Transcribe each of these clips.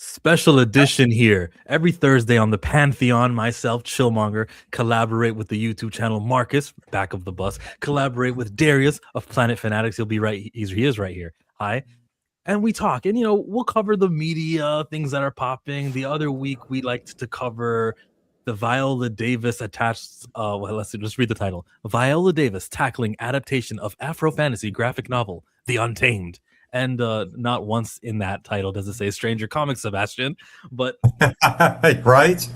Special edition here. Every Thursday on the Pantheon, myself, Chillmonger, collaborate with the YouTube channel Marcus, back of the bus, collaborate with Darius of Planet Fanatics. He'll be right. He is right here. Hi. And we talk, and we'll cover the media, things that are popping. The other week, we liked to cover the Viola Davis attached. Well, let's just read the title: Viola Davis tackling adaptation of Afro fantasy graphic novel The Untamed. And not once in that title does it say Stranger Comics, Sebastian, but right.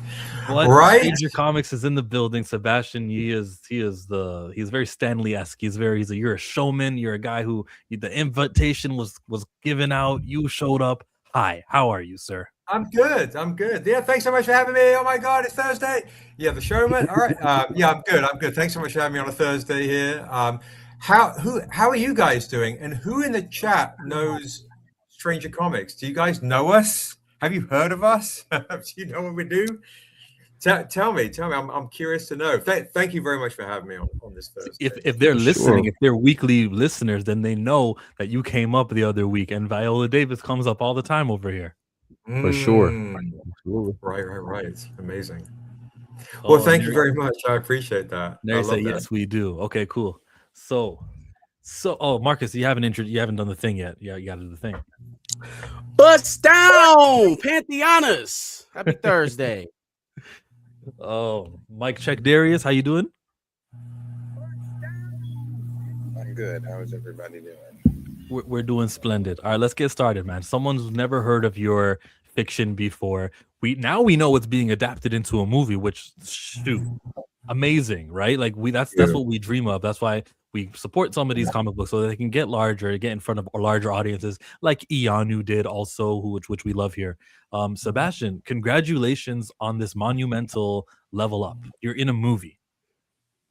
Stranger Comics is in the building. Sebastian, he's very Stanley-esque. You're a showman. You're a guy who the invitation was given out. You showed up. Hi, how are you, sir? I'm good. Yeah, thanks so much for having me. Oh my God, it's Thursday. Yeah, the showman. All right. Yeah, I'm good. Thanks so much for having me on a Thursday here. How are you guys doing? And who in the chat knows Stranger Comics? Do you guys know us? Have you heard of us? Do you know what we do? Tell me. I'm curious to know. Thank you very much for having me on this Thursday. If they're listening, if they're weekly listeners, then they know that you came up the other week, and Viola Davis comes up all the time over here. For sure. Right. It's amazing. Well, thank you very much. I appreciate that. They say yes, we do. Okay, cool. So, Marcus, you haven't done the thing yet. Yeah, you got to do the thing. Bust down, Pantheonis. Happy Thursday. Oh, mic check, Darius. How you doing? I'm good. How is everybody doing? We're doing splendid. All right, let's get started, man. Someone's never heard of your fiction before. We know it's being adapted into a movie, which amazing, right? Like that's what we dream of. That's why we support some of these comic books so that they can get larger, get in front of larger audiences, like Ianu did also, which we love here. Sebastian, congratulations on this monumental level up. You're in a movie.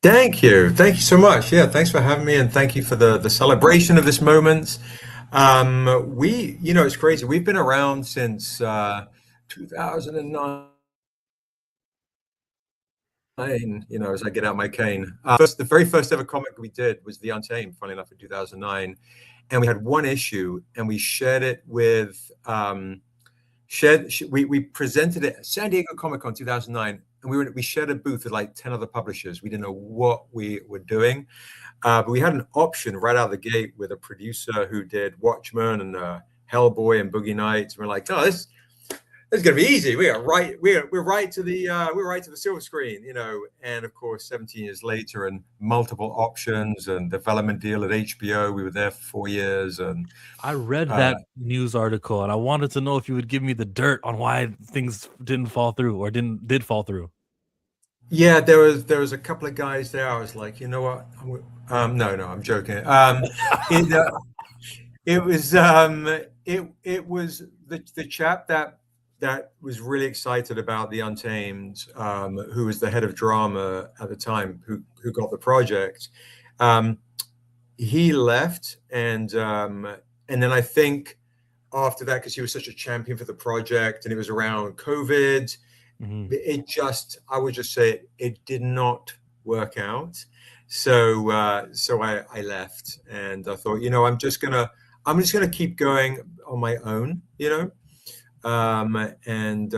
Thank you so much. Yeah, thanks for having me, and thank you for the celebration of this moment. It's crazy. We've been around since 2009. As I get out my cane. The very first ever comic we did was The Untamed, funny enough, in 2009. And we had one issue, and we shared it with, we presented it at San Diego Comic-Con 2009, and we shared a booth with like 10 other publishers. We didn't know what we were doing, but we had an option right out of the gate with a producer who did Watchmen and Hellboy and Boogie Nights. And we're like, oh, this is gonna be easy. We're right to the silver screen, And of course, 17 years later, and multiple options and development deal at HBO. We were there for 4 years, and I read that news article, and I wanted to know if you would give me the dirt on why things didn't fall through or did fall through. Yeah, there was a couple of guys there. I was like, you know what? No, I'm joking. It was the chap that was really excited about The Untamed, who was the head of drama at the time, who got the project. He left, and then I think after that, because he was such a champion for the project, and it was around COVID, I would just say it did not work out. So I left, and I thought, I'm just gonna keep going on my own, and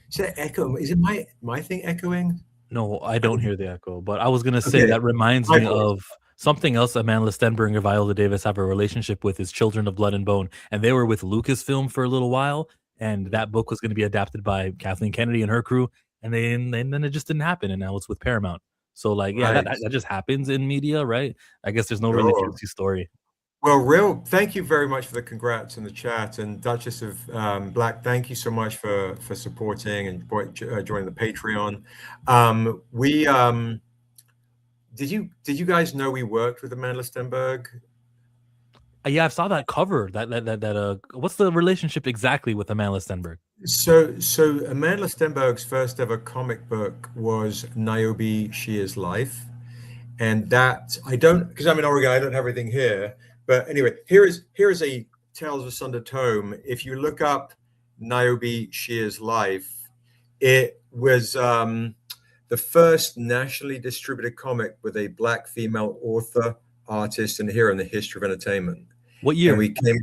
is that echo? Is it my thing echoing? No, I don't hear the echo, but I was gonna say that reminds me of something else. Amanda Stenberg and Viola Davis have a relationship with is Children of Blood and Bone, and they were with Lucasfilm for a little while, and that book was going to be adapted by Kathleen Kennedy and her crew, and then it just didn't happen, and now it's with Paramount. So that just happens in media, right? I guess there's no really fancy story. Well, thank you very much for the congrats in the chat, and Duchess of Black, thank you so much for supporting and joining the Patreon. Did you guys know we worked with Amanda Stenberg? Yeah, I saw that cover. What's the relationship exactly with Amanda Stenberg? So Amanda Stenberg's first ever comic book was Niobe, She Is Life, and that because I'm in Oregon, I don't have everything here. But anyway, here is a Tales of Sunder tome. If you look up Niobe, She Is Life, it was the first nationally distributed comic with a Black female author, artist, and hero in the history of entertainment. What year? And we came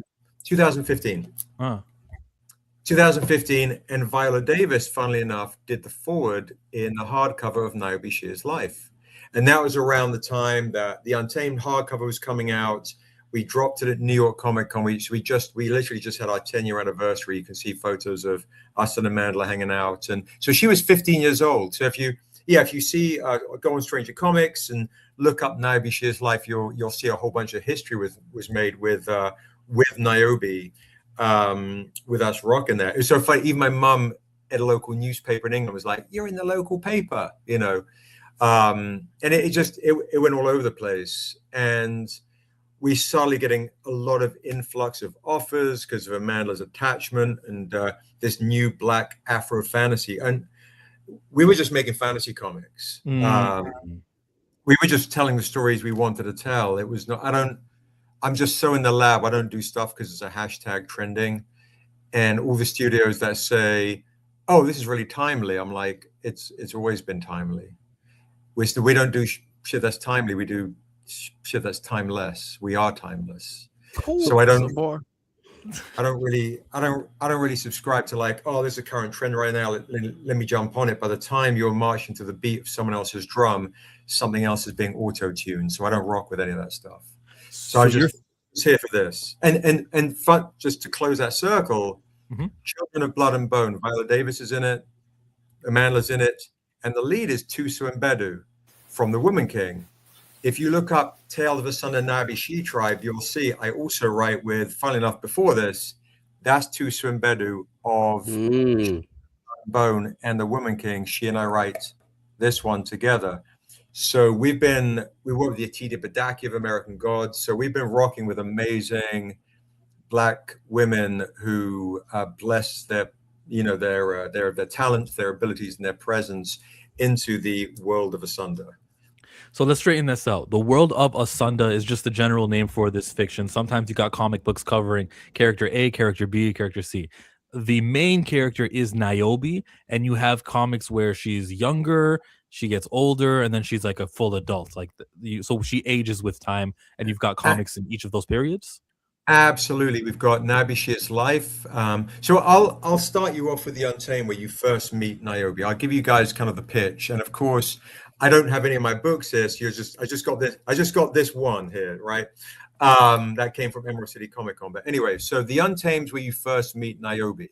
2015. 2015, and Viola Davis, funnily enough, did the forward in the hardcover of Niobe Shear's life. And that was around the time that the Untamed hardcover was coming out. We dropped it at New York Comic Con. We literally just had our 10-year anniversary. You can see photos of us and Amanda hanging out. And so she was 15 years old. So if you see, go on Stranger Comics and look up Niobe Shear's life, you'll see a whole bunch of history was made with Niobe, with us rocking that. It was so funny. Even my mum at a local newspaper in England was like, "You're in the local paper," you know. And it went all over the place. And we started getting a lot of influx of offers because of Amanda's attachment and this new black Afro fantasy. And we were just making fantasy comics. We were just telling the stories we wanted to tell. It was not, I'm just so in the lab. I don't do stuff because it's a hashtag trending. And all the studios that say, "Oh, this is really timely," I'm like, it's always been timely. We don't do shit that's timely. We do shit that's timeless. We are timeless. Cool. So I don't really subscribe to like, "Oh, there's a current trend right now. Let me jump on it." By the time you're marching to the beat of someone else's drum, something else is being auto-tuned. So I don't rock with any of that stuff. So I just here for this. And fun, just to close that circle, Children of Blood and Bone. Viola Davis is in it. Amanda's in it. And the lead is Tusu Mbedu from the Woman King. If you look up Tale of a Son of Niobe She Tribe, you'll see I also write with, funnily enough, before this, that's Tusu Mbedu of Bone and the Woman King. She and I write this one together. So we work with the Atida Badaki of American Gods. So we've been rocking with amazing Black women who bless their talents, their abilities, and their presence into the world of Asunda. So let's straighten this out. The world of Asunda is just the general name for this fiction. Sometimes you got comic books covering character A, character B, character C. The main character is Niobe, and you have comics where she's younger, she gets older, and then she's like a full adult. So she ages with time, and you've got comics in each of those periods. Absolutely, we've got Niobe Shear's life. So I'll start you off with the Untamed, where you first meet Niobe. I'll give you guys kind of the pitch, and of course, I don't have any of my books here. So I just got this one here, right? That came from Emerald City Comic Con. But anyway, so the Untamed, where you first meet Niobe,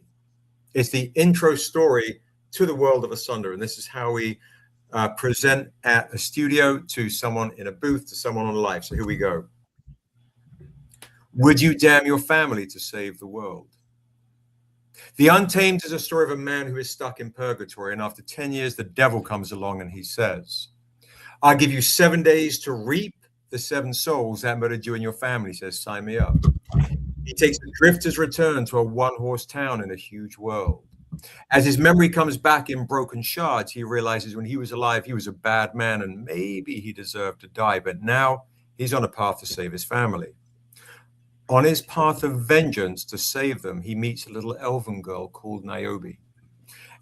is the intro story to the world of Asunda, and this is how we present at a studio to someone in a booth to someone on live. So here we go. Would you damn your family to save the world? The Untamed is a story of a man who is stuck in purgatory, and after 10 years, the devil comes along and he says, "I'll give you 7 days to reap the 7 souls that murdered you and your family." He says, "Sign me up." He takes a drifter's return to a one-horse town in a huge world. As his memory comes back in broken shards, he realizes when he was alive, he was a bad man and maybe he deserved to die, but now he's on a path to save his family. On his path of vengeance to save them, he meets a little elven girl called Niobe.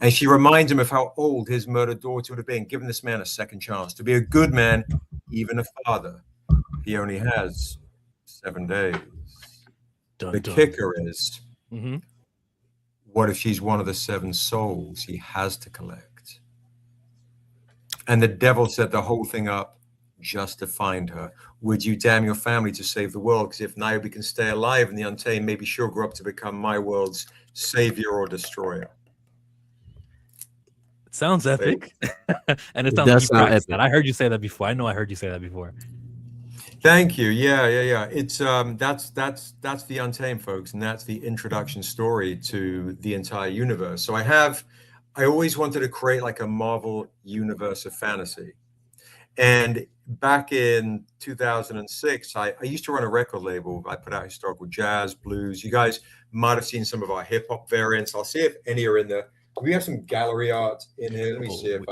And she reminds him of how old his murdered daughter would have been, giving this man a second chance to be a good man, even a father. He only has 7 days. The kicker is, what if she's one of the 7 souls he has to collect? And the devil set the whole thing up just to find her. Would you damn your family to save the world? Because if Niobe can stay alive in the Untamed, maybe she'll grow up to become my world's savior or destroyer. It sounds epic. And it sounds like you practiced that. I heard you say that before. I know I heard you say that before. Thank you. Yeah. It's that's the Untamed, folks, and that's the introduction story to the entire universe. So I always wanted to create like a Marvel universe of fantasy. And back in 2006, I used to run a record label. I put out historical jazz, blues. You guys might have seen some of our hip hop variants. I'll see if any are in there. We have some gallery art in here. Let me see if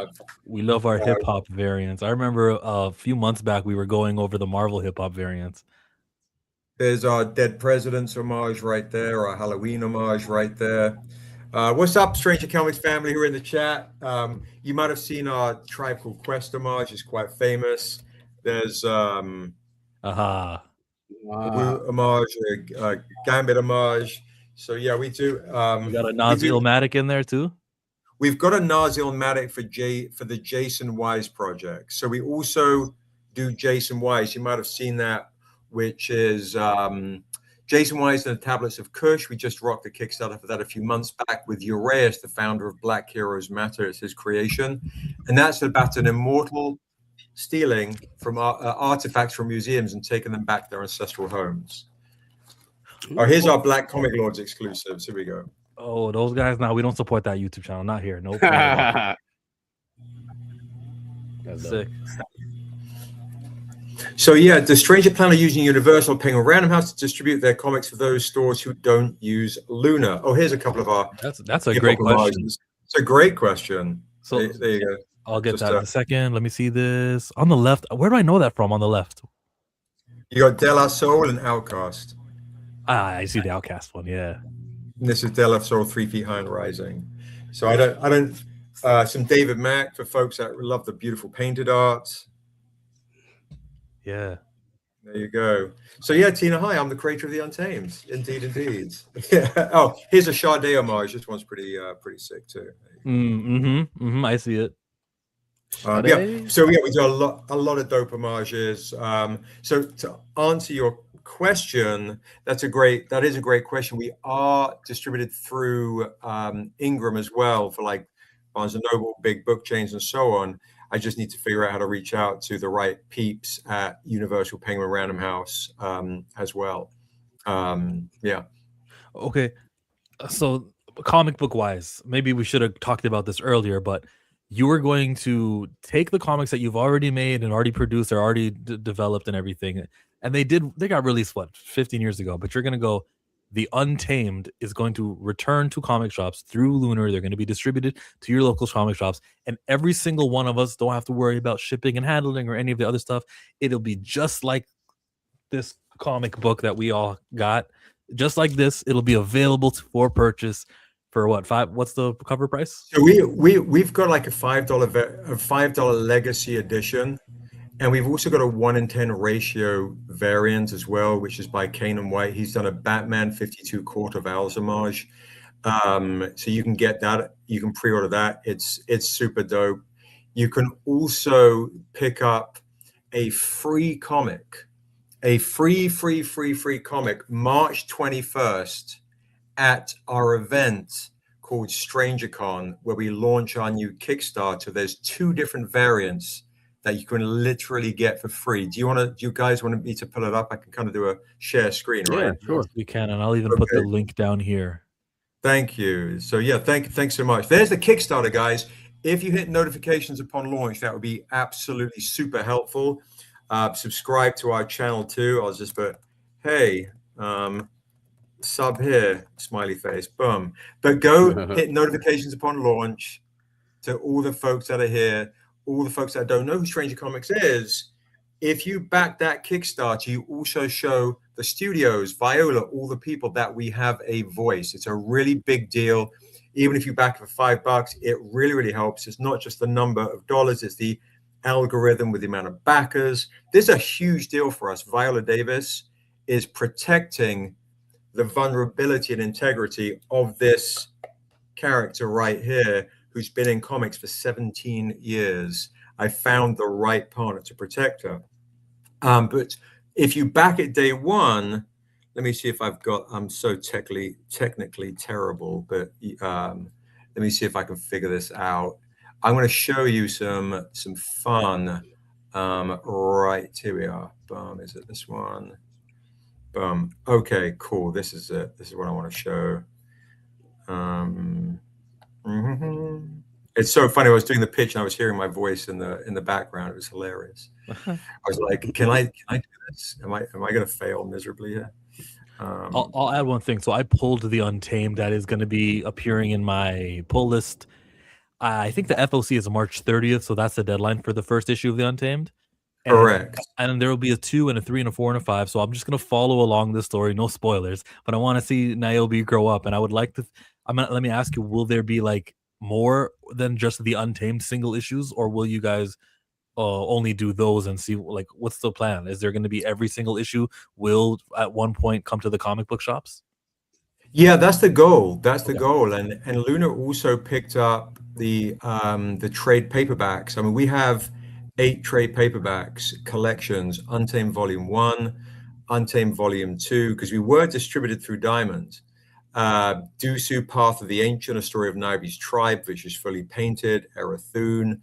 we love our hip hop variants. I remember a few months back we were going over the Marvel hip hop variants. There's our Dead Presidents homage right there, our Halloween homage right there. What's up, Stranger Comics family who are in the chat? You might have seen our Tribe Called Quest homage. It's quite famous. There's homage, Gambit homage. So yeah, we do. We got a Nas-Illmatic in there too. We've got a Nas-Illmatic for the Jaycen Wise project. So we also do Jaycen Wise. You might have seen that, which is Jaycen Wise and the Tablets of Kush. We just rocked the Kickstarter for that a few months back with Uraeus, the founder of Black Heroes Matter. It's his creation, and that's about an immortal stealing from artifacts from museums and taking them back to their ancestral homes. Oh, here's our Black Comic Lords exclusives. Here we go. Oh, those guys. Now we don't support that YouTube channel. Not here. Nope. Sick. So yeah, the Stranger Plan are using Universal Penguin Random House to distribute their comics for those stores who don't use Luna. Oh, here's a couple of our. That's a great question. It's a great question. So there you go. I'll get that in a second. Let me see this on the left. Where do I know that from? On the left, you got De La Soul and Outcast. I see the Outcast one. Yeah. And this is De La Soul, 3 Feet High and Rising. So I don't. Some David Mack for folks that love the beautiful painted art. Yeah. There you go. So yeah, Tina, hi. I'm the creator of the Untamed. Indeed. Yeah. Oh, here's a Sade homage. This one's pretty sick too. I see it. Yeah. So yeah, we do a lot of dope homages. So to answer your question, that is a great question. We are distributed through Ingram as well for like Barnes and Noble, big book chains, and so on. I just need to figure out how to reach out to the right peeps at Universal Penguin Random House as well. Yeah. Okay. So comic book wise, maybe we should have talked about this earlier, but you are going to take the comics that you've already made and already produced or already developed and everything. And they got released, 15 years ago, but you're going to go, the Untamed is going to return to comic shops through Lunar. They're going to be distributed to your local comic shops. And every single one of us don't have to worry about shipping and handling or any of the other stuff. It'll be just like this comic book that we all got. Just like this, it'll be available for purchase for what, $5? What's the cover price? So we've got like a $5 legacy edition. And we've also got a 1:10 ratio variant as well, which is by Kanan White. He's done a Batman 52 Court of Owls homage. So you can get that. You can pre-order that. It's super dope. You can also pick up a free comic, free comic, March 21st at our event called StrangerCon, where we launch our new Kickstarter. There's 2 different variants that you can literally get for free. Do you guys want me to pull it up? I can kind of do a share screen, right? Yeah, sure. We can, and I'll even put the link down here. Thank you. So yeah, thanks so much. There's the Kickstarter, guys. If you hit notifications upon launch, that would be absolutely super helpful. Subscribe to our channel too. I'll just put, hey, sub here, smiley face, boom. But go hit notifications upon launch to all the folks that are here. All the folks that don't know who Stranger Comics is, if you back that Kickstarter, you also show the studios, Viola, all the people that we have a voice. It's a really big deal. Even if you back it for $5, it really, really helps. It's not just the number of dollars, it's the algorithm with the amount of backers. This is a huge deal for us. Viola Davis is protecting the vulnerability and integrity of this character right here, who's been in comics for 17 years. I found the right partner to protect her. But if you back it day one, let me see if I'm so technically terrible, but let me see if I can figure this out. I'm going to show you some fun. Right, here we are. Boom, is it this one? Boom. Okay, cool. This is it. This is what I want to show. It's so funny. I was doing the pitch and I was hearing my voice in the background. It was hilarious. I was like, "Can I do this? Am I going to fail miserably here?" I'll add one thing. So I pulled the Untamed that is going to be appearing in my pull list. I think the FOC is March 30th, so that's the deadline for the first issue of the Untamed. Correct. And there will be a 2 and a 3 and a 4 and a 5. So I'm just going to follow along this story. No spoilers, but I want to see Niobe grow up, and I would like to. Let me ask you: will there be like more than just the Untamed single issues, or will you guys only do those and see like what's the plan? Is there going to be every single issue will at one point come to the comic book shops? Yeah, that's the goal. That's the goal. And Luna also picked up the trade paperbacks. I mean, we have 8 trade paperbacks collections: Untamed Volume 1, Untamed Volume 2, because we were distributed through Diamond. Dusu, Path of the Ancient, a story of Niobe's tribe, which is fully painted. Erathun.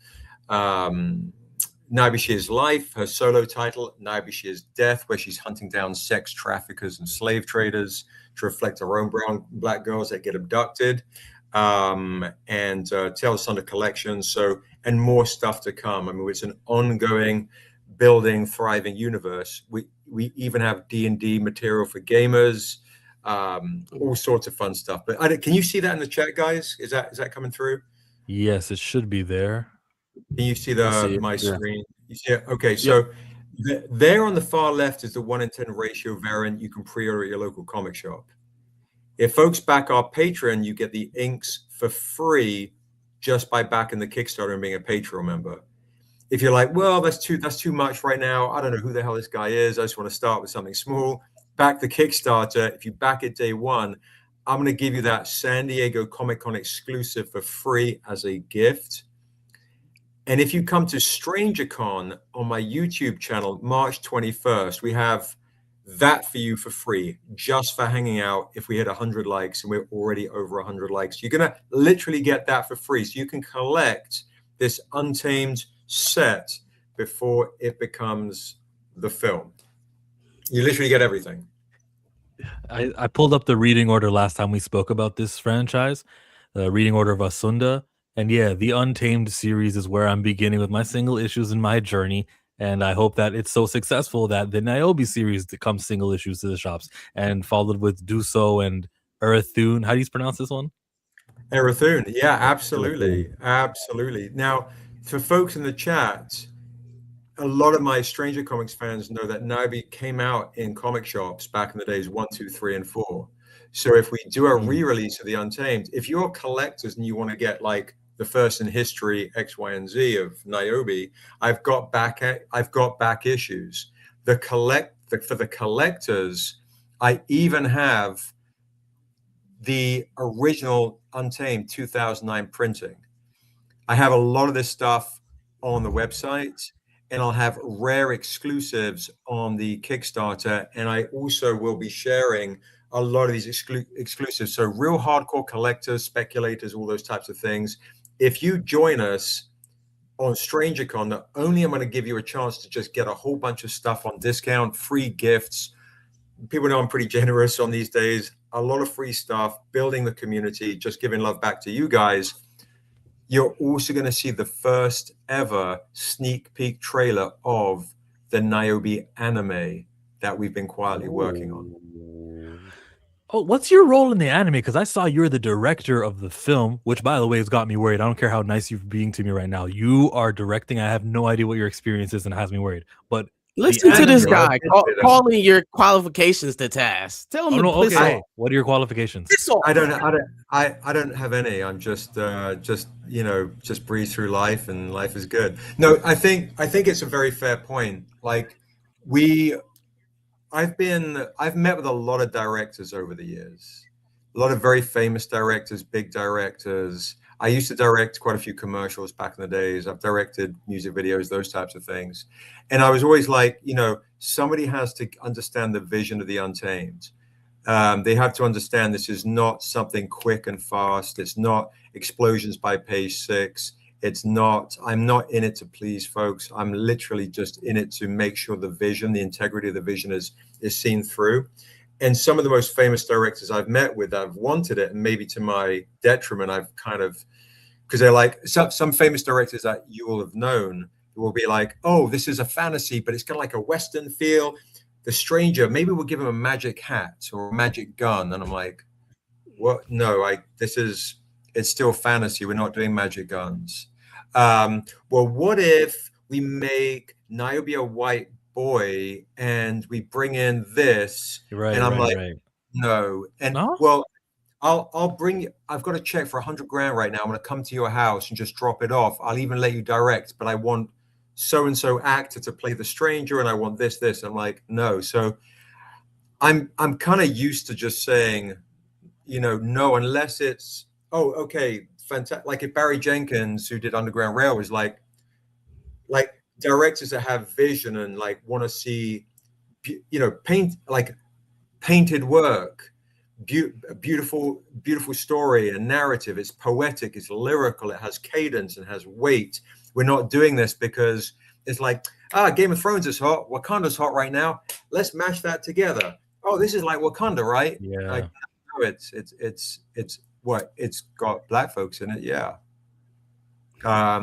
Niobe Shear's Life, her solo title. Niobe Shear's Death, where she's hunting down sex traffickers and slave traders to reflect her own black girls that get abducted. And Tales Thunder collection. So, and more stuff to come. I mean, it's an ongoing, building, thriving universe. We even have D&D material for gamers. All sorts of fun stuff. But can you see that in the chat, guys? Is that coming through? Yes, it should be there. Can you see my screen? You see it? Okay, so there on the far left is the 1:10 ratio variant you can pre-order at your local comic shop. If folks back our Patreon, you get the inks for free just by backing the Kickstarter and being a Patreon member. If you're like, well, that's too much right now. I don't know who the hell this guy is. I just want to start with something small. Back the Kickstarter. If you back it day one, I'm going to give you that San Diego Comic-Con exclusive for free as a gift. And if you come to StrangerCon on my YouTube channel, March 21st, we have that for you for free, just for hanging out. If we hit 100 likes, and we're already over 100 likes, you're going to literally get that for free. So you can collect this Untamed set before it becomes the film. You literally get everything. I pulled up the reading order last time we spoke about this franchise, the reading order of Asunda. And yeah, the Untamed series is where I'm beginning with my single issues in my journey. And I hope that it's so successful that the Niobe series becomes single issues to the shops, and followed with Duso and Erathun. How do you pronounce this one? Erathun. Yeah, absolutely. Absolutely. Now, for folks in the chat, a lot of my Stranger Comics fans know that Niobe came out in comic shops back in the days 1, 2, 3, and 4. So if we do a re-release of the Untamed, if you're collectors and you want to get like the first in history X, Y, and Z of Niobe, I've got back issues. For the collectors, I even have the original Untamed 2009 printing. I have a lot of this stuff on the website, and I'll have rare exclusives on the Kickstarter, and I also will be sharing a lot of these exclusives. So real hardcore collectors, speculators, all those types of things. If you join us on StrangerCon, not only am I going to give you a chance to just get a whole bunch of stuff on discount, free gifts. People know I'm pretty generous on these days. A lot of free stuff, building the community, just giving love back to you guys. You're also going to see the first ever sneak peek trailer of the Niobe anime that we've been quietly working on. Oh, what's your role in the anime? Because I saw you're the director of the film, which, by the way, has got me worried. I don't care how nice you're being to me right now. You are directing. I have no idea what your experience is, and it has me worried. But listen to this guy calling your qualifications to task. Tell him to piss off. What are your qualifications? I don't have any. I'm just breeze through life, and life is good. No, I think it's a very fair point. Like I've met with a lot of directors over the years, a lot of very famous directors, big directors. I used to direct quite a few commercials back in the days. I've directed music videos, those types of things. And I was always like, somebody has to understand the vision of the Untamed. They have to understand this is not something quick and fast. It's not explosions by page 6. I'm not in it to please folks. I'm literally just in it to make sure the vision, the integrity of the vision is seen through. And some of the most famous directors I've met with, I've wanted it, and maybe to my detriment, I've kind of, because they're like, some famous directors that you will have known will be like, oh, this is a fantasy, but it's kind of like a Western feel. The Stranger, maybe we'll give him a magic hat or a magic gun. And I'm like, what? No, it's still fantasy. We're not doing magic guns. Well, what if we make Niobe a white boy and we bring in this? Right, and I'm no. And well, I'll bring you. I've got a check for $100,000 right now. I'm going to come to your house and just drop it off. I'll even let you direct, but I want so-and-so actor to play the Stranger, and I want this. I'm like, no. So I'm kind of used to just saying, no, unless it's, oh, okay, fantastic. Like if Barry Jenkins, who did Underground Rail, was like directors that have vision and like want to see, painted work, beautiful story and narrative. It's poetic, it's lyrical, it has cadence and has weight. We're not doing this because it's like, Game of Thrones is hot, Wakanda's hot right now, let's mash that together. Oh, this is like Wakanda, right? Yeah. Like, no, it's got black folks in it. Yeah. I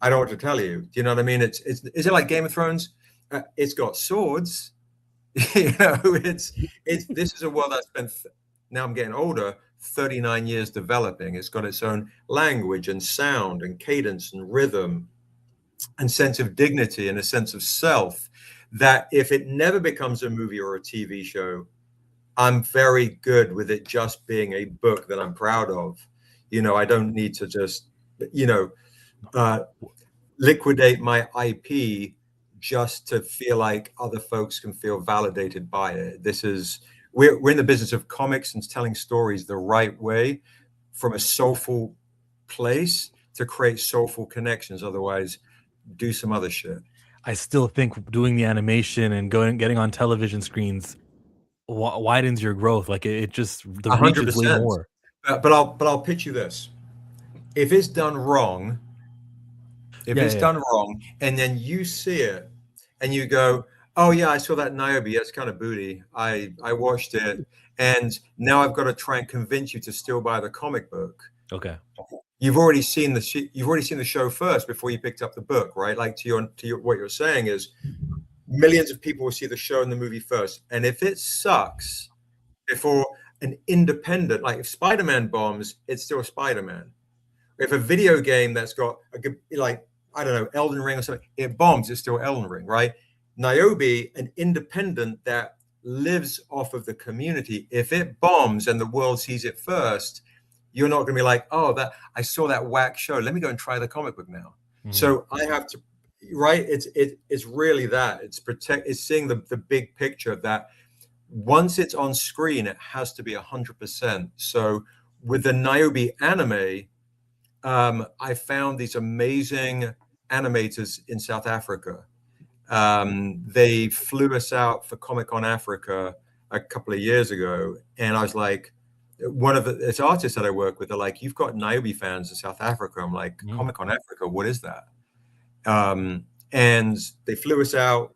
don't know what to tell you. Do you know what I mean? Is it like Game of Thrones? It's got swords. This is a world I spent, now I'm getting older, 39 years developing. It's got its own language and sound and cadence and rhythm and sense of dignity and a sense of self that if it never becomes a movie or a TV show, I'm very good with it just being a book that I'm proud of. I don't need to just, liquidate my IP just to feel like other folks can feel validated by it. We're in the business of comics and telling stories the right way from a soulful place to create soulful connections. Otherwise, do some other shit. I still think doing the animation and getting on television screens widens your growth. Like it just, the reach is way more. But I'll pitch you this: if it's done wrong, done wrong, and then you see it and you go, oh yeah, I saw that Niobe, it's kind of booty, I watched it, and now I've got to try and convince you to still buy the comic book. Okay. You've already seen the show first before you picked up the book, right? Like to your what you're saying is millions of people will see the show and the movie first, and if it sucks before an independent, like if Spider-Man bombs, it's still a Spider-Man. If a video game that's got a good, like, I don't know, Elden Ring or something, it bombs, it's still Elden Ring, right? Niobe, an independent that lives off of the community, if it bombs and the world sees it first, you're not going to be like, oh, that I saw that whack show, let me go and try the comic book now. Mm-hmm. So I have to, right? It's really that. It's seeing the big picture that once it's on screen, it has to be 100%. So with the Niobe anime, I found these amazing animators in South Africa. They flew us out for Comic-Con Africa a couple of years ago. And I was like, one of the artists that I work with, they're like, you've got Niobe fans in South Africa. I'm like, Comic-Con Africa, what is that? And they flew us out.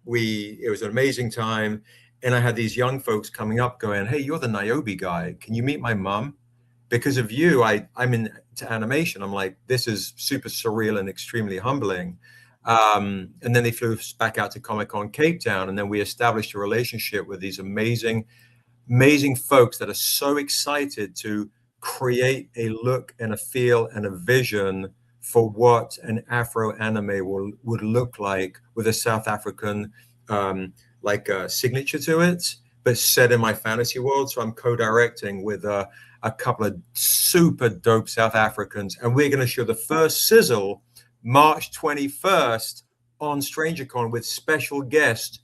It was an amazing time. And I had these young folks coming up going, hey, you're the Niobe guy. Can you meet my mom? Because of you, I'm into animation. I'm like, this is super surreal and extremely humbling. And then they flew us back out to Comic-Con Cape Town. And then we established a relationship with these amazing folks that are so excited to create a look and a feel and a vision for what an Afro anime would look like with a South African signature to it, but set in my fantasy world. So I'm co-directing with a couple of super dope South Africans, and we're going to show the first sizzle March 21st on StrangerCon with special guest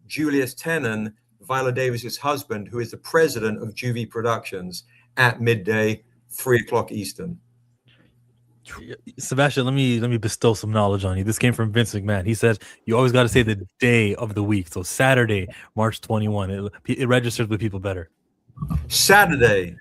Julius Tennant, Viola Davis's husband, who is the president of Juvie Productions, at midday, 3:00 Eastern. Sebastian, let me bestow some knowledge on you. This came from Vince McMahon. He said you always got to say the day of the week. So Saturday, March 21. It registers with people better. Saturday.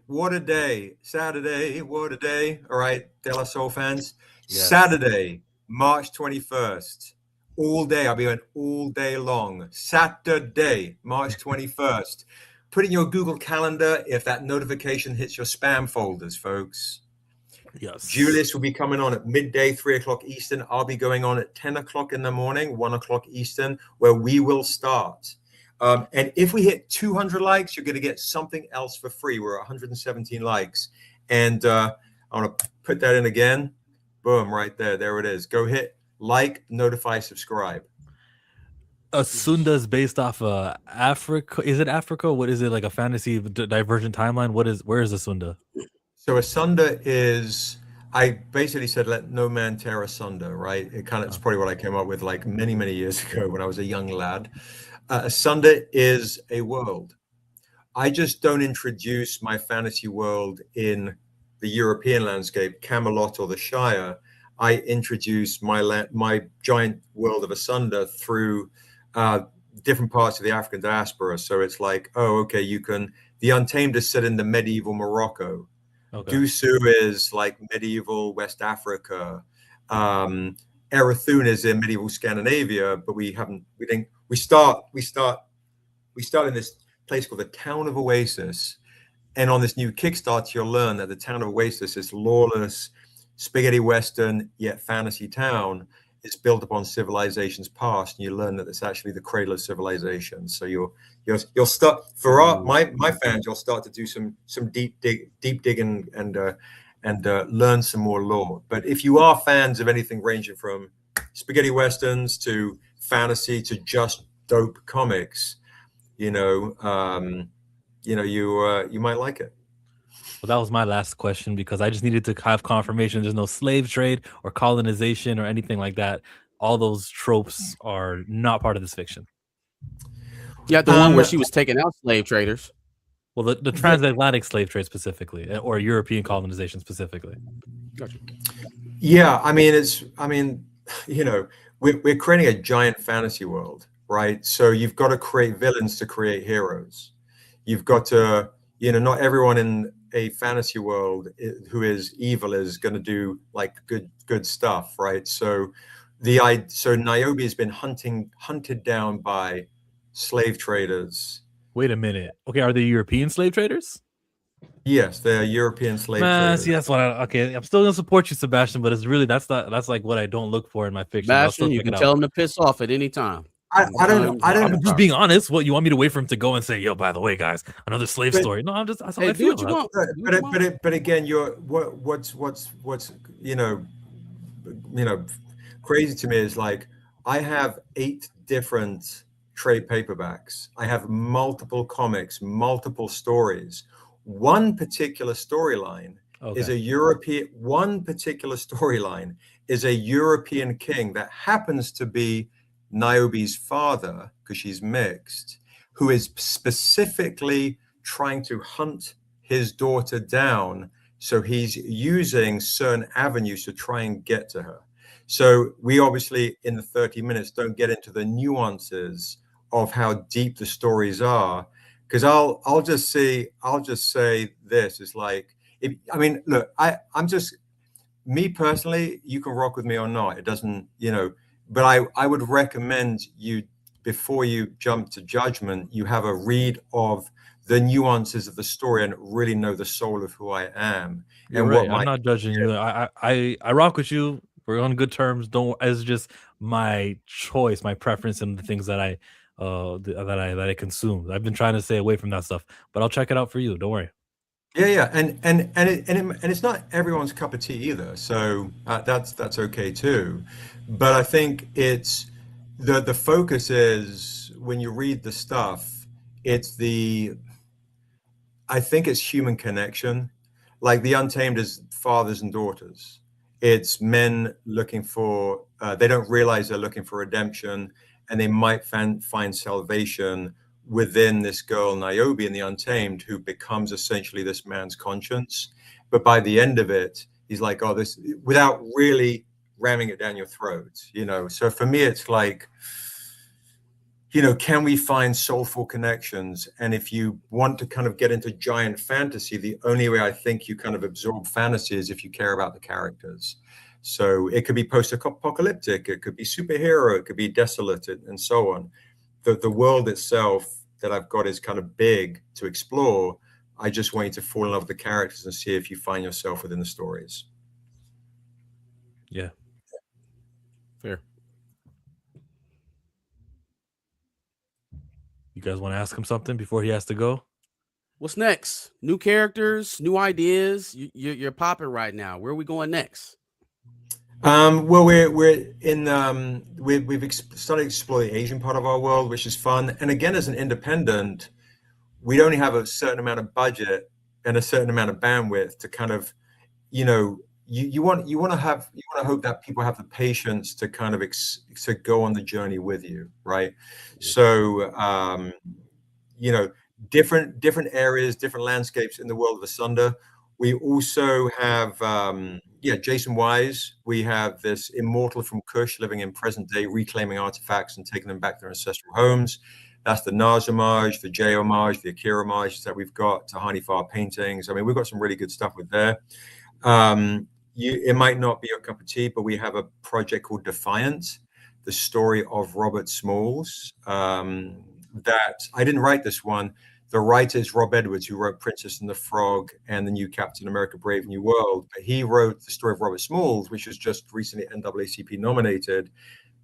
What a day. Saturday, what a day. All right, De La Soul fans. Yes. Saturday, March 21st. All day. I'll be going all day long. Saturday, March 21st. Put in your Google Calendar if that notification hits your spam folders, folks. Yes. Julius will be coming on at midday, 3:00 Eastern. I'll be going on at 10 o'clock in the morning, 1:00 Eastern, where we will start. And if we hit 200 likes, you're going to get something else for free. We're at 117 likes. And I want to put that in again. Boom, right there. There it is. Go hit like, notify, subscribe. Asunda is based off Africa. Is it Africa? What is it, like a fantasy divergent timeline? Where is Asunda? So Asunda is, I basically said, let no man tear asunder, right? It's probably what I came up with like many years ago when I was a young lad. Asunda is a world. I just don't introduce my fantasy world in the European landscape, Camelot or the Shire. I introduce my giant world of Asunder through different parts of the African diaspora. So it's like, oh, okay, the Untamed is set in the medieval Morocco. Okay. Dusu is like medieval West Africa. Erathun is in medieval Scandinavia, but we start in this place called the Town of Oasis. And on this new Kickstarter, you'll learn that the Town of Oasis is lawless, spaghetti Western, yet fantasy town. It's built upon civilization's past, and you learn that it's actually the cradle of civilization. So you'll start my fans. You'll start to do some deep digging and learn some more lore. But if you are fans of anything ranging from spaghetti westerns to fantasy to just dope comics, you might like it. Well, that was my last question because I just needed to have confirmation there's no slave trade or colonization or anything like that. All those tropes are not part of this fiction. Yeah, the one where she was taking out slave traders. Well, the transatlantic slave trade specifically, or European colonization specifically. Gotcha. Yeah, we're creating a giant fantasy world, right? So you've got to create villains to create heroes. You've got to, not everyone in a fantasy world who is evil is going to do like good stuff, right? So Niobe has been hunted down by slave traders. Wait a minute. Okay, are they European slave traders? Yes, they're European slave traders. See, that's what I'm still gonna support you, Sebastian, but it's really that's like what I don't look for in my fiction. Sebastian, you can tell him to piss off at any time. I don't. I'm just being honest. What you want me to wait for him to go and say, "Yo, by the way, guys, another slave story"? No, that's how I feel. What you want. But again, what's crazy to me is like I have 8 different trade paperbacks. I have multiple comics, multiple stories. One particular storyline is a European. One particular storyline is a European king that happens to be Niobe's father, because she's mixed, who is specifically trying to hunt his daughter down. So he's using certain avenues to try and get to her. So we obviously in the 30 minutes don't get into the nuances of how deep the stories are, because I'll just say this is like, look, I'm just, me personally, you can rock with me or not. It doesn't, but I would recommend you, before you jump to judgment, you have a read of the nuances of the story and really know the soul of who I am. You're right. I'm not judging you. I rock with you. We're on good terms. It's just my choice, my preference, and the things that I consume. I've been trying to stay away from that stuff, but I'll check it out for you. Don't worry. Yeah, and it's not everyone's cup of tea either. So that's okay too. But I think it's the focus is when you read the stuff, I think it's human connection. Like the Untamed is fathers and daughters. It's men looking for, they don't realize they're looking for redemption, and they might find salvation within this girl, Niobe, in the Untamed, who becomes essentially this man's conscience. But by the end of it, he's like, oh, this, without really ramming it down your throat, So for me, it's like, can we find soulful connections? And if you want to kind of get into giant fantasy, the only way I think you kind of absorb fantasy is if you care about the characters. So it could be post-apocalyptic, it could be superhero, it could be desolate, and so on. The world itself that I've got is kind of big to explore. I just want you to fall in love with the characters and see if you find yourself within the stories. Yeah. Fair. You guys want to ask him something before he has to go? What's next? New characters, new ideas. You're popping right now. Where are we going next? Well, we're in we've started to explore the Asian part of our world, which is fun. And again, as an independent, we only have a certain amount of budget and a certain amount of bandwidth to kind of, you want to hope that people have the patience to kind of to go on the journey with you, right? So, different areas, different landscapes in the world of Asunder. We also have, Jaycen Wise. We have this immortal from Kush living in present day, reclaiming artifacts and taking them back to their ancestral homes. That's the Nas homage, the Jay homage, the Akira homage that we've got, Tahani Far paintings. I mean, we've got some really good stuff with there. It might not be your cup of tea, but we have a project called Defiant, the story of Robert Smalls. That I didn't write this one. The writer is Rob Edwards, who wrote Princess and the Frog and the new Captain America Brave New World. But he wrote the story of Robert Smalls, which was just recently NAACP nominated,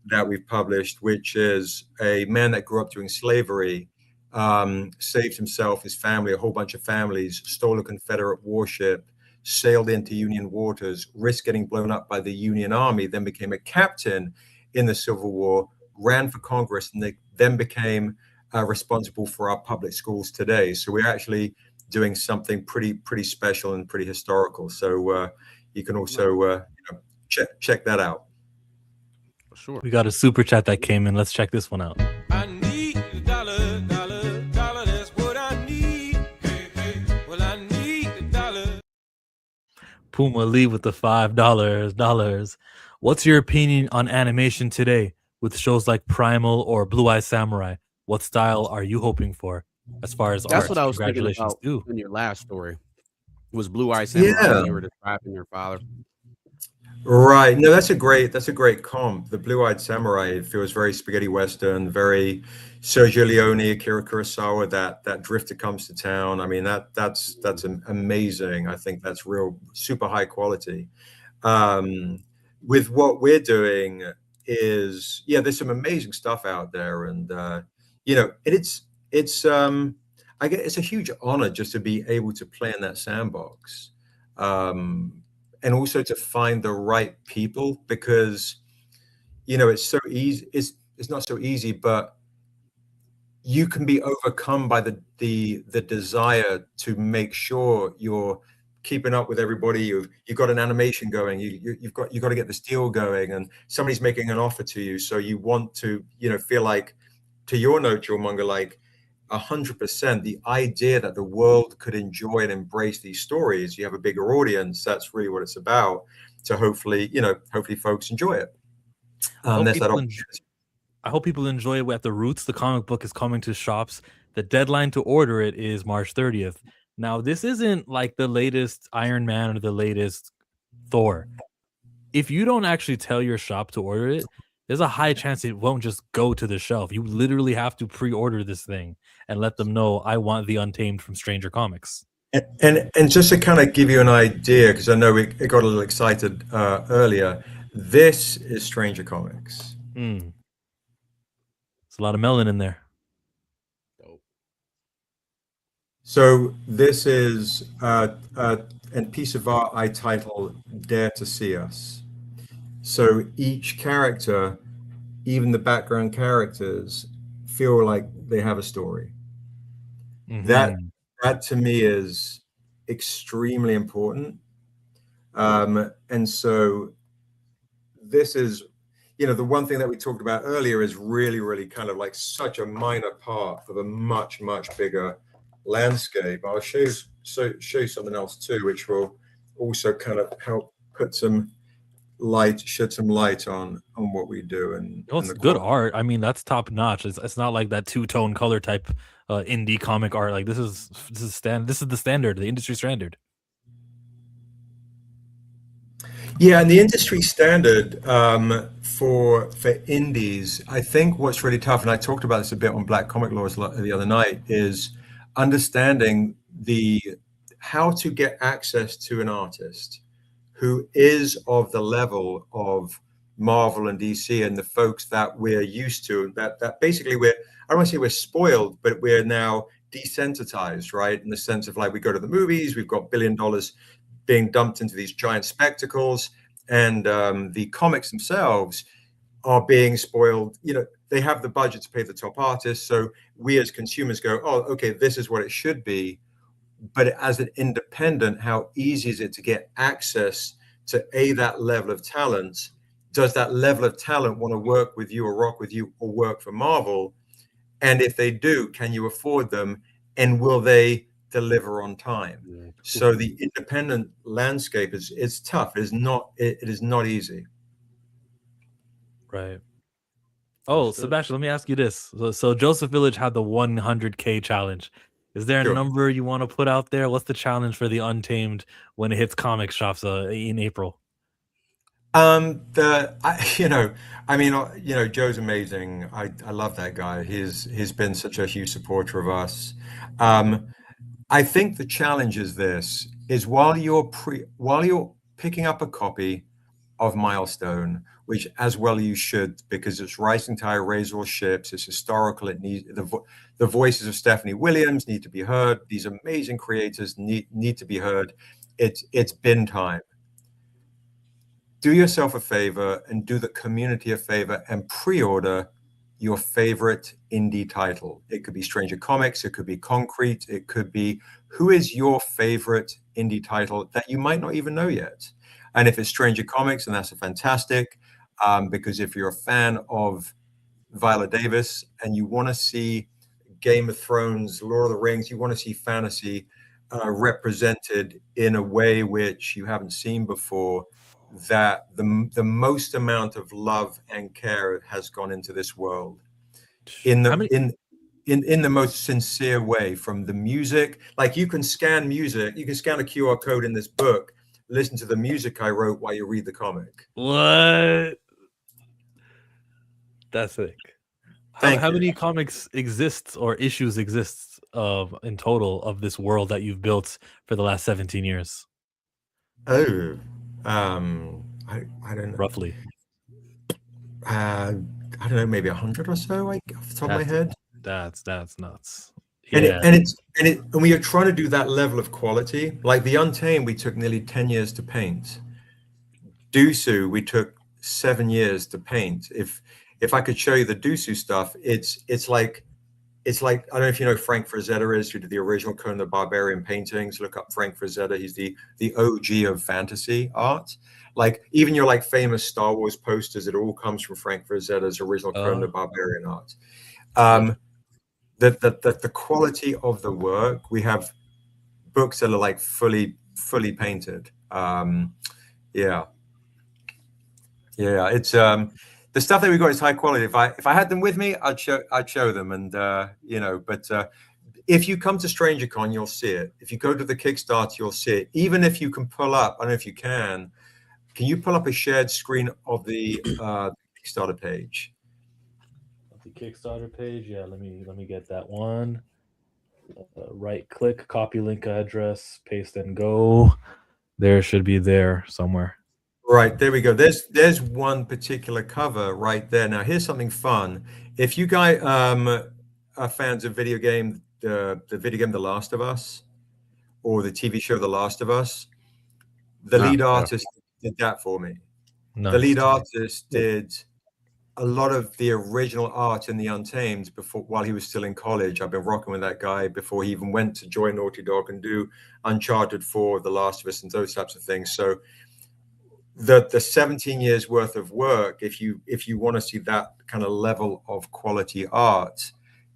that we've published, which is a man that grew up during slavery, saved himself, his family, a whole bunch of families, stole a Confederate warship, sailed into Union waters, risked getting blown up by the Union Army, then became a captain in the Civil War, ran for Congress, and they then became responsible for our public schools today. So we're actually doing something pretty special and pretty historical. So you can also check that out. Sure. We got a super chat that came in. Let's check this one out. I need a dollar, that's what I need. Hey, well, I need a dollar. Puma Lee with the $5. What's your opinion on animation today with shows like Primal or Blue Eye Samurai? What style are you hoping for as far as That's art? what I was thinking about in your last story. Was Blue Eye Samurai you were describing your father? Right. No, that's a great comp. The Blue-Eyed Samurai feels very spaghetti western, very Sergio Leone, Akira Kurosawa. That drifter comes to town. I mean, that's amazing. I think that's real super high quality. With what we're doing is there's some amazing stuff out there, and it's I guess it's a huge honor just to be able to play in that sandbox. And also to find the right people, because it's so easy. It's not so easy, but you can be overcome by the desire to make sure you're keeping up with everybody. You've got an animation going. You've got to get this deal going, and somebody's making an offer to you. So you want to feel like, to your note, Chillmonger, like 100%, the idea that the world could enjoy and embrace these stories. You have a bigger audience. That's really what it's about. So hopefully folks enjoy it. I hope people enjoy it. At the roots, the comic book is coming to shops. The deadline to order it is March 30th. Now, this isn't like the latest Iron Man or the latest Thor. If you don't actually tell your shop to order it, there's a high chance it won't just go to the shelf. You literally have to pre-order this thing and let them know, I want the Untamed from Stranger Comics. And just to kind of give you an idea, because I know it got a little excited earlier, this is Stranger Comics. There's a lot of melon in there. So this is a piece of art I title Dare to See Us. So each character, even the background characters, feel like they have a story. Mm-hmm. That to me is extremely important. And so this is, the one thing that we talked about earlier is really, really kind of like such a minor part of a much, much bigger landscape. I'll show you something else too, which will also kind of help shed some light on what we do. And it's good art. I mean, that's top notch. It's not like that two-tone color type indie comic art. Like this is the standard, the industry standard. Yeah, and the industry standard for indies, I think what's really tough, and I talked about this a bit on Black Comic Laws the other night, is understanding how to get access to an artist who is of the level of Marvel and DC and the folks that we're used to, that basically I don't want to say we're spoiled, but we're now desensitized, right? In the sense of like, we go to the movies, we've got $1 billion being dumped into these giant spectacles, and the comics themselves are being spoiled. They have the budget to pay the top artists. So we as consumers go, oh, okay, this is what it should be. But as an independent, how easy is it to get access to that level of talent? Does that level of talent want to work with you or rock with you or work for Marvel? And if they do, can you afford them? and will they deliver on time? So the independent landscape is tough. It is not easy. Right. Oh, Sebastian, let me ask you this. So Joseph Village had the 100K challenge. Is there a Sure. number you want to put out there? What's the challenge for the Untamed when it hits comic shops in April? Joe's amazing. I love that guy. He's been such a huge supporter of us. I think the challenge is this: is while you're picking up a copy of Milestone, which as well you should, because it's Rising Tide, Raise All Ships, it's historical. It needs the voices of Stephanie Williams need to be heard. These amazing creators need to be heard. It's bin time. Do yourself a favor and do the community a favor and pre-order your favorite indie title. It could be Stranger Comics, it could be Concrete, it could be who is your favorite indie title that you might not even know yet. And if it's Stranger Comics, then that's a fantastic, because if you're a fan of Viola Davis and you want to see Game of Thrones, Lord of the Rings, you want to see fantasy represented in a way which you haven't seen before, that the most amount of love and care has gone into this world in the most sincere way, from the music. Like you can scan music, you can scan a QR code in this book, listen to the music I wrote while you read the comic. What? That's sick. How many comics exists or issues exists in total of this world that you've built for the last 17 years? Oh, I don't know. Roughly. I don't know, maybe 100 or so, off the top of my head. That's nuts. Yeah. And we are trying to do that level of quality. Like the Untamed, we took nearly 10 years to paint. Dusu, we took 7 years to paint. If I could show you the Dusu stuff, it's like I don't know if you know Frank Frazetta is, who did the original Conan the Barbarian paintings. Look up Frank Frazetta. He's the OG of fantasy art. Like even your famous Star Wars posters, it all comes from Frank Frazetta's original Conan the Barbarian art. The quality of the work, we have books that are fully painted. It's the stuff that we got is high quality. If I had them with me, I'd show them. And but if you come to StrangerCon, you'll see it. If you go to the Kickstarter, you'll see it. Even if you can pull up, I don't know if you can you pull up a shared screen of the Kickstarter page? The Kickstarter page, yeah. Let me get that one. Right click, copy link address, paste and go. There should be there somewhere. Right, there we go. There's one particular cover right there. Now here's something fun. If you guys are fans of video game, the video game The Last of Us, or the TV show The Last of Us, the lead artist did that for me. Nice. The lead artist did a lot of the original art in the Untamed while he was still in college. I've been rocking with that guy before he even went to join Naughty Dog and do Uncharted 4, The Last of Us, and those types of things. So the 17 years worth of work, if you want to see that kind of level of quality art,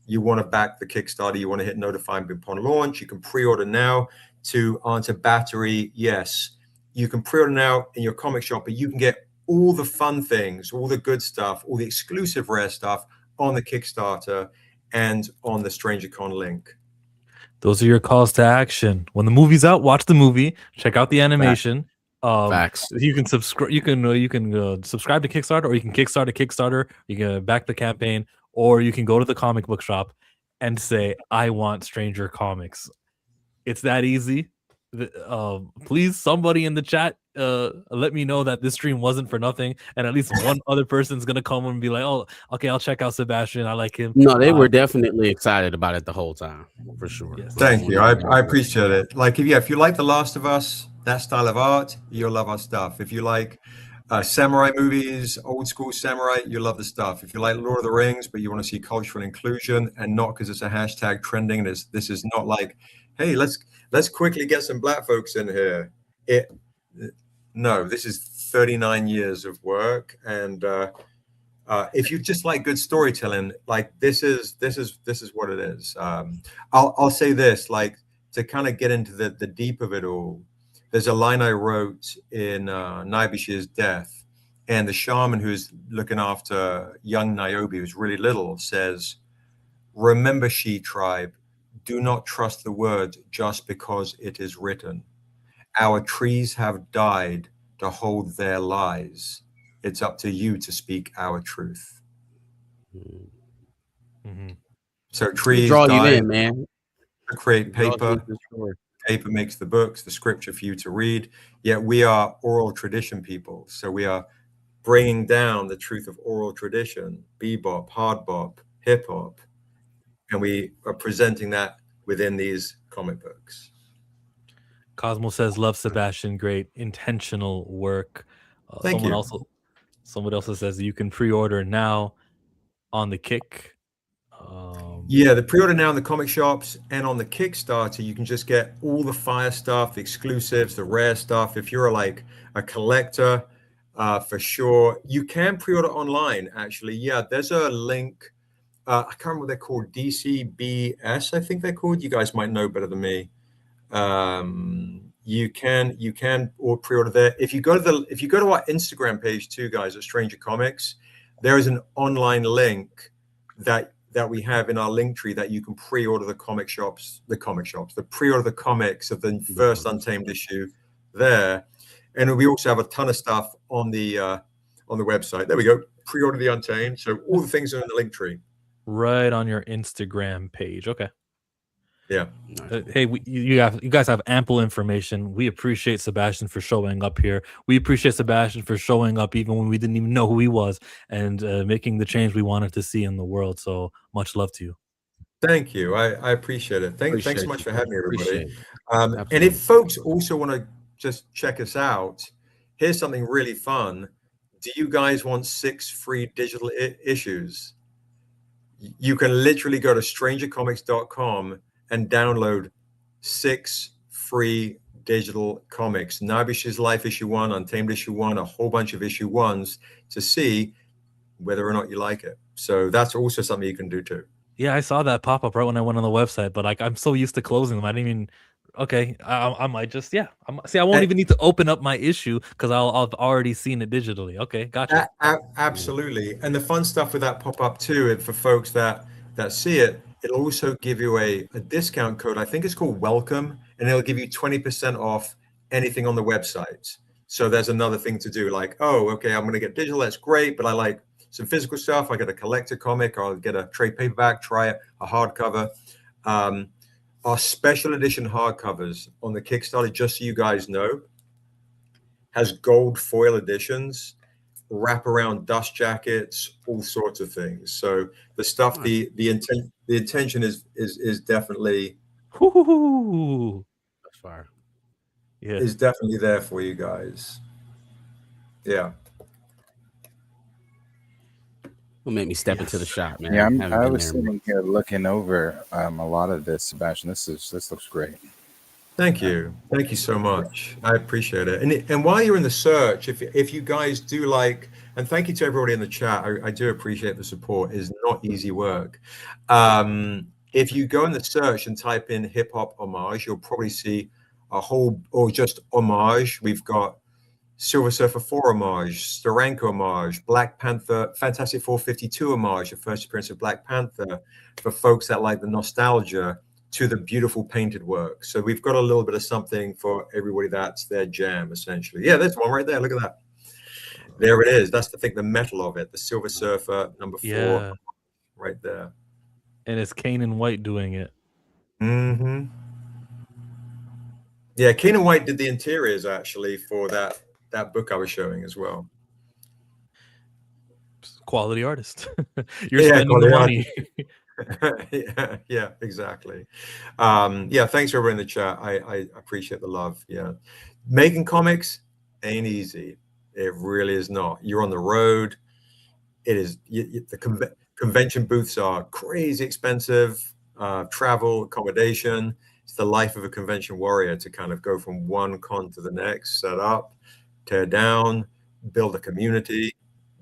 you want to back the Kickstarter, you want to hit notify upon launch. You can pre-order now. To answer Battery, yes, you can pre-order now in your comic shop, but you can get all the fun things, all the good stuff, all the exclusive rare stuff on the Kickstarter and on the StrangerCon link. Those are your calls to action. When the movie's out, watch the movie, check out the animation. Facts. You can subscribe. You can subscribe to Kickstarter, or you can kickstart a Kickstarter. You can back the campaign, or you can go to the comic book shop and say, "I want Stranger Comics." It's that easy. Please, somebody in the chat, let me know that this stream wasn't for nothing, and at least one other person's gonna come and be like, "Oh, okay, I'll check out Sebastian. I like him." No, they were definitely excited about it the whole time, for sure. Yes. Thank you. I appreciate it. Like, if you like The Last of Us, that style of art, you'll love our stuff. If you like samurai movies, old school samurai, you love the stuff. If you like Lord of the Rings, but you want to see cultural inclusion and not because it's a hashtag trending, this is not like, hey, let's quickly get some black folks in here. No, this is 39 years of work, and if you just like good storytelling, like this is what it is. I'll say this, like, to kind of get into the deep of it all. There's a line I wrote in Niobe's death, and the shaman who's looking after young Niobe, who's really little, says, "Remember, she tribe, do not trust the word just because it is written. Our trees have died to hold their lies. It's up to you to speak our truth." Mm-hmm. So trees draw die you in, man. to create paper. Paper makes the books, the scripture for you to read. Yet we are oral tradition people. So we are bringing down the truth of oral tradition, bebop, hard bop, hip hop, and we are presenting that within these comic books. Cosmo says, "Love Sebastian, great intentional work." Thank you. Someone else says you can pre-order now on the Kick. Yeah, the pre-order now in the comic shops, and on the Kickstarter, you can just get all the fire stuff, the exclusives, the rare stuff. If you're like a collector, for sure, you can pre-order online. Actually, yeah, there's a link. I can't remember what they're called. DCBS, I think they're called. You guys might know better than me. You can or pre-order there. If you go to our Instagram page too, guys, at Stranger Comics, there is an online link that we have in our link tree that you can pre-order the pre-order the comics of the first Untamed issue there. And we also have a ton of stuff on the website. There we go. Pre-order the Untamed. So all the things are in the link tree. Right on your Instagram page. Okay. Yeah. Hey, you guys have ample information. We appreciate Sebastian for showing up here. We appreciate Sebastian for showing up even when we didn't even know who he was, and making the change we wanted to see in the world. So much love to you. Thank you. I appreciate it. Thanks so much for having me, everybody. And if folks also want to just check us out, here's something really fun. Do you guys want 6 free digital issues? You can literally go to strangercomics.com and download 6 free digital comics. Nibish's Life issue 1, Untamed issue 1, a whole bunch of issue 1s to see whether or not you like it. So that's also something you can do too. Yeah, I saw that pop up right when I went on the website, but like I'm so used to closing them, I didn't even. Okay, I might just I won't even need to open up my issue because I've already seen it digitally. Okay, gotcha. Absolutely, and the fun stuff with that pop up too, for folks that see it, it'll also give you a discount code. I think it's called Welcome, and it'll give you 20% off anything on the website. So there's another thing to do, like, oh, okay, I'm going to get digital. That's great, but I like some physical stuff. I get a collector comic, or I'll get a trade paperback, try it, a hardcover. Our special edition hardcovers on the Kickstarter, just so you guys know, has gold foil editions, wraparound dust jackets, all sorts of things. So the stuff, the intention is definitely That's fire. Yeah, is definitely there for you guys. Yeah. Will make me step into the shop, man. Yeah, I was sitting here looking over a lot of this, Sebastian. This looks great. Thank you so much. I appreciate it. And while you're in the search, if you guys do like, and thank you to everybody in the chat, I do appreciate the support. It's not easy work. If you go in the search and type in hip hop homage, you'll probably see a whole, or just homage. We've got Silver Surfer 4 homage, Steranko homage, Black Panther, Fantastic 452 homage, the first appearance of Black Panther, for folks that like the nostalgia, to the beautiful painted work. So we've got a little bit of something for everybody. That's their jam, essentially. Yeah, there's one right there. Look at that. There it is. That's the metal of it. The Silver Surfer number 4 right there. And it's Kanan White doing it. Mm-hmm. Yeah, Kanan White did the interiors actually for that book I was showing as well. Quality artist. You're spending the money. yeah, exactly. Yeah, thanks for everyone in the chat. I appreciate the love. Yeah, making comics ain't easy. It really is not. You're on the road. It is the convention booths are crazy expensive. Travel, accommodation. It's the life of a convention warrior to kind of go from one con to the next, set up, tear down, build a community,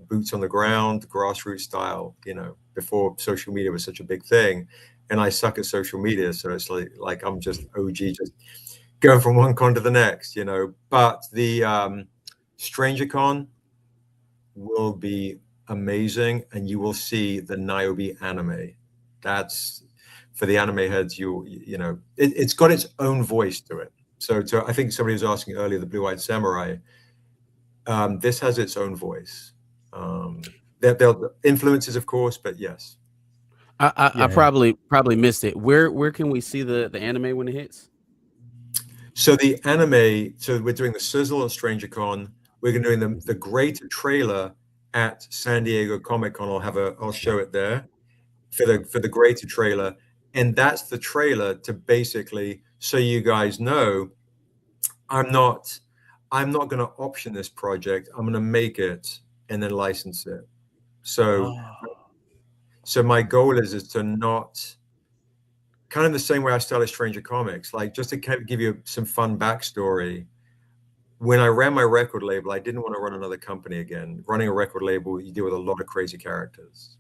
boots on the ground, grassroots style, before social media was such a big thing. And I suck at social media. So it's like I'm just OG, just going from one con to the next, But the StrangerCon will be amazing, and you will see the Niobe anime. That's for the anime heads. It's got its own voice to it. So I think somebody was asking earlier, the Blue-Eyed Samurai. This has its own voice. There are influences, of course, but yes. I probably missed it. Where can we see the anime when it hits? So the anime. So we're doing the Sizzle at StrangerCon. We're going to do the greater trailer at San Diego Comic-Con. I'll show it there for the greater trailer, and that's the trailer to basically, so you guys know, I'm not going to option this project. I'm going to make it and then license it. So my goal is to not, kind of the same way I started Stranger Comics, like just to give you some fun backstory. When I ran my record label, I didn't want to run another company again. Running a record label, you deal with a lot of crazy characters,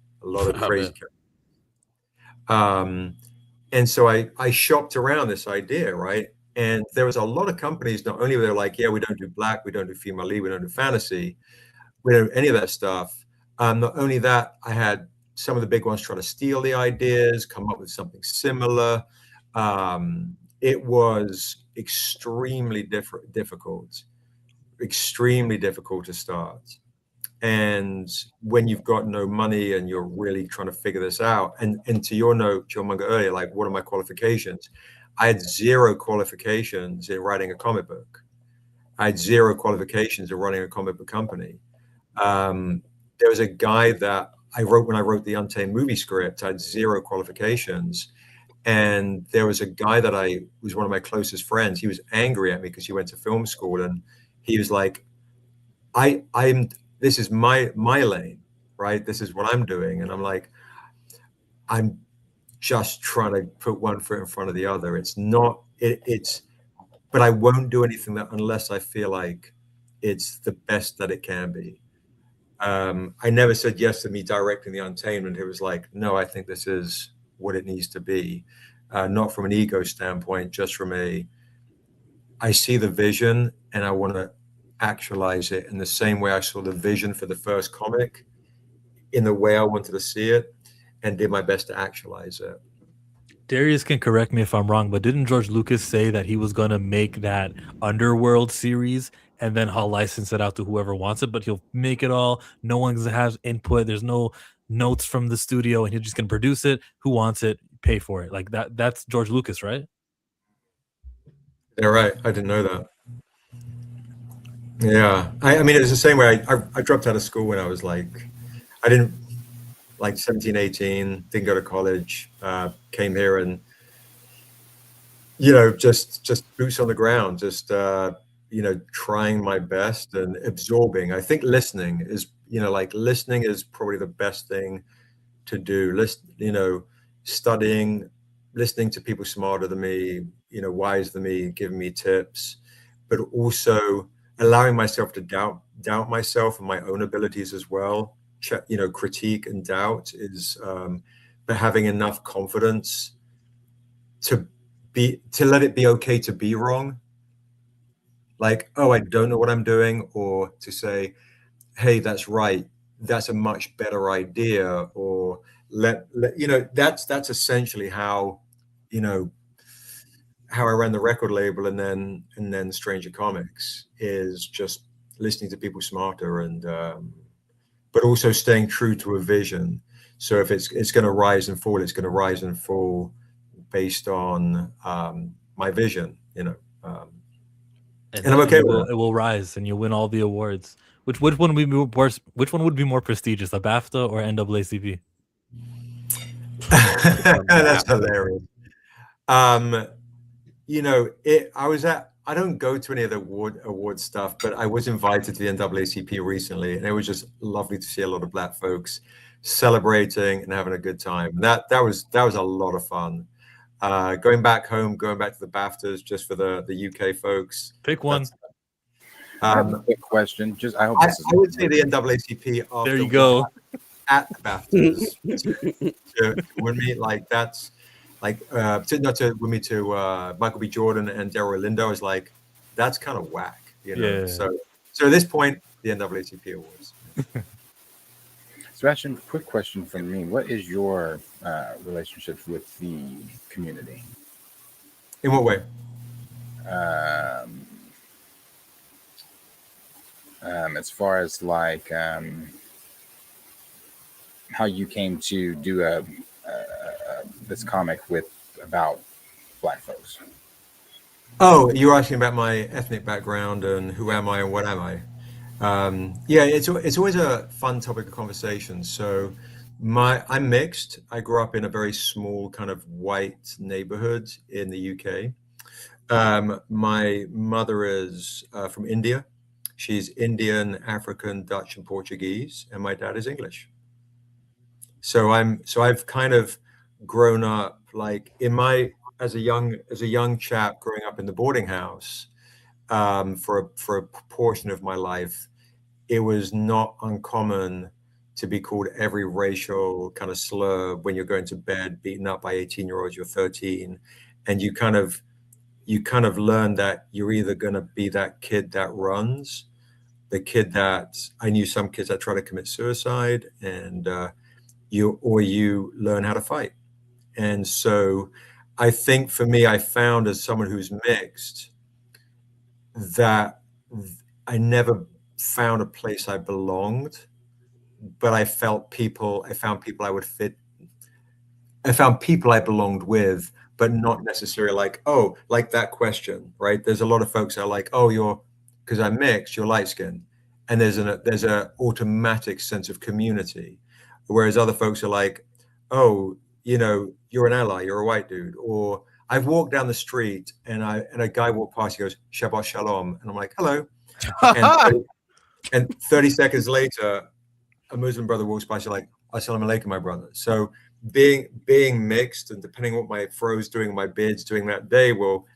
and so I shopped around this idea, right? And there was a lot of companies, not only were they like, yeah, we don't do black, we don't do female lead, we don't do fantasy, we don't do any of that stuff. Not only that, I had some of the big ones try to steal the ideas, come up with something similar. It was extremely difficult to start. And when you've got no money and you're really trying to figure this out, and to your note, Chillmonger, earlier, like, what are my qualifications? I had 0 qualifications in writing a comic book. I had 0 qualifications in running a comic book company. There was a guy that when I wrote the Untamed movie script, I had 0 qualifications. And there was a guy that was one of my closest friends. He was angry at me because he went to film school, and he was like, this is my lane, right? This is what I'm doing. And I'm like, I'm just trying to put one foot in front of the other. But I won't do anything unless I feel like it's the best that it can be. I never said yes to me directing the Untamed. It was like, no, I think this is what it needs to be. Not from an ego standpoint, just from I see the vision and I want to actualize it in the same way I saw the vision for the first comic, in the way I wanted to see it, and did my best to actualize it. Darius can correct me if I'm wrong, but didn't George Lucas say that he was going to make that Underworld series and then he'll license it out to whoever wants it, but he'll make it all, no one has input, there's no notes from the studio, and he's just going to produce it, who wants it, pay for it, like that's George Lucas, right? Yeah, right. I didn't know that. Yeah, I mean, it's the same way. I dropped out of school when I was like 17, 18, didn't go to college, came here and, just boots on the ground, just, trying my best and absorbing. I think listening is probably the best thing to do. Studying, listening to people smarter than me, wiser than me, giving me tips, but also allowing myself to doubt myself and my own abilities as well. Critique and doubt is, but having enough confidence to let it be okay to be wrong. Like, oh, I don't know what I'm doing, or to say, hey, that's right, that's a much better idea, or that's essentially how I ran the record label, and then Stranger Comics, is just listening to people smarter, and but also staying true to a vision. So if it's going to rise and fall, it's going to rise and fall based on my vision, and I'm okay with it. It will rise, and you'll win all the awards. Which one would be more? Which one would be more prestigious, a BAFTA or NAACP? That's hilarious. I don't go to any of the award stuff, but I was invited to the NAACP recently, and it was just lovely to see a lot of Black folks celebrating and having a good time. That was a lot of fun. Going back home, going back to the BAFTAs, just for the UK folks. Pick one. I have a quick question. Just I hope I this is. would say the NAACP after There you go. at the BAFTAs to win me, like that's like to win me to Michael B. Jordan and Delroy Lindo is like that's kind of whack, you know. Yeah. So at this point, the NAACP awards. Sebastian, quick question from me. What is your relationship with the community? In what way? As far as like how you came to do this comic about Black folks. Oh, you're asking about my ethnic background and who am I and what am I? Yeah, it's always a fun topic of conversation. So I'm mixed. I grew up in a very small kind of white neighborhood in the UK. My mother is from India. She's Indian, African, Dutch, and Portuguese, and my dad is English. So I've kind of grown up like as a young chap growing up in the boarding house for a portion of my life. It was not uncommon to be called every racial kind of slur when you're going to bed, beaten up by 18-year-olds. You're 13, and you kind of learn that you're either going to be that kid that runs, the kid that I knew some kids that try to commit suicide, and you learn how to fight. And so I think for me, I found as someone who's mixed that I never found a place I belonged, but I found people I would fit. I found people I belonged with, but not necessarily like, oh, like that question, right? There's a lot of folks that are like, oh, because I'm mixed, you're light skinned. And there's a automatic sense of community. Whereas other folks are like, oh, you're an ally, you're a white dude. Or I've walked down the street and a guy walked past, he goes, Shabbat Shalom. And I'm like, hello. And 30 seconds later, a Muslim brother walks by, she's like, Assalamu alaikum, my brother. So being mixed and depending on what my fro's doing, my beard's doing that day will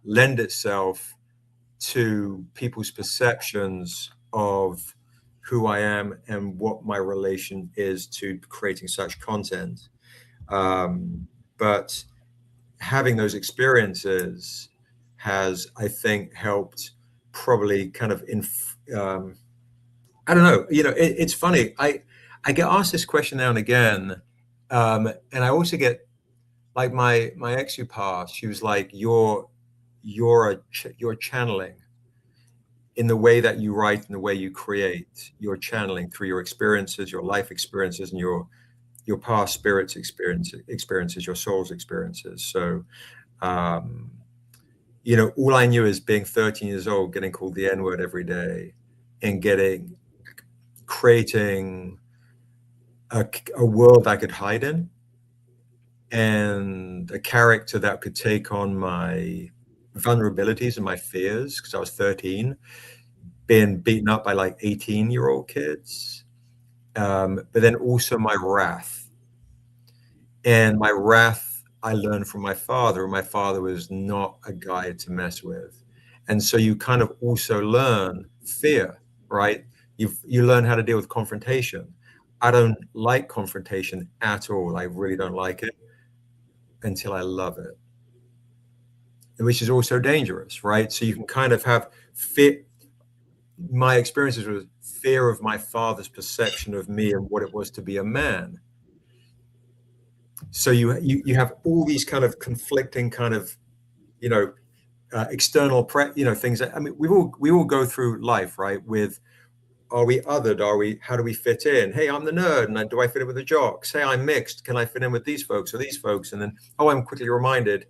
lend itself to people's perceptions of who I am and what my relation is to creating such content. But having those experiences has, I think, helped probably kind of I don't know, it's funny. I get asked this question now and again. And I also get like my ex who passed, she was like, you're channeling in the way that you write and the way you create. You're channeling through your experiences, your life experiences, and your past spirits experiences, your soul's experiences. So, all I knew is being 13 years old, getting called the N-word every day and creating a world I could hide in and a character that could take on my vulnerabilities and my fears, because I was 13, being beaten up by like 18-year-old kids, but then also my wrath. And my wrath I learned from my father, and my father was not a guy to mess with. And so you kind of also learn fear, right? You learn how to deal with confrontation. I don't like confrontation at all. I really don't like it until I love it, which is also dangerous, right? So you can kind of have fear. My experiences with fear of my father's perception of me and what it was to be a man. So you have all these kind of conflicting kind of, external things that, I mean, we all go through life, right? With, are we othered? How do we fit in? Hey, I'm the nerd, and do I fit in with the jocks? Hey, I'm mixed. Can I fit in with these folks or these folks? And then, I'm quickly reminded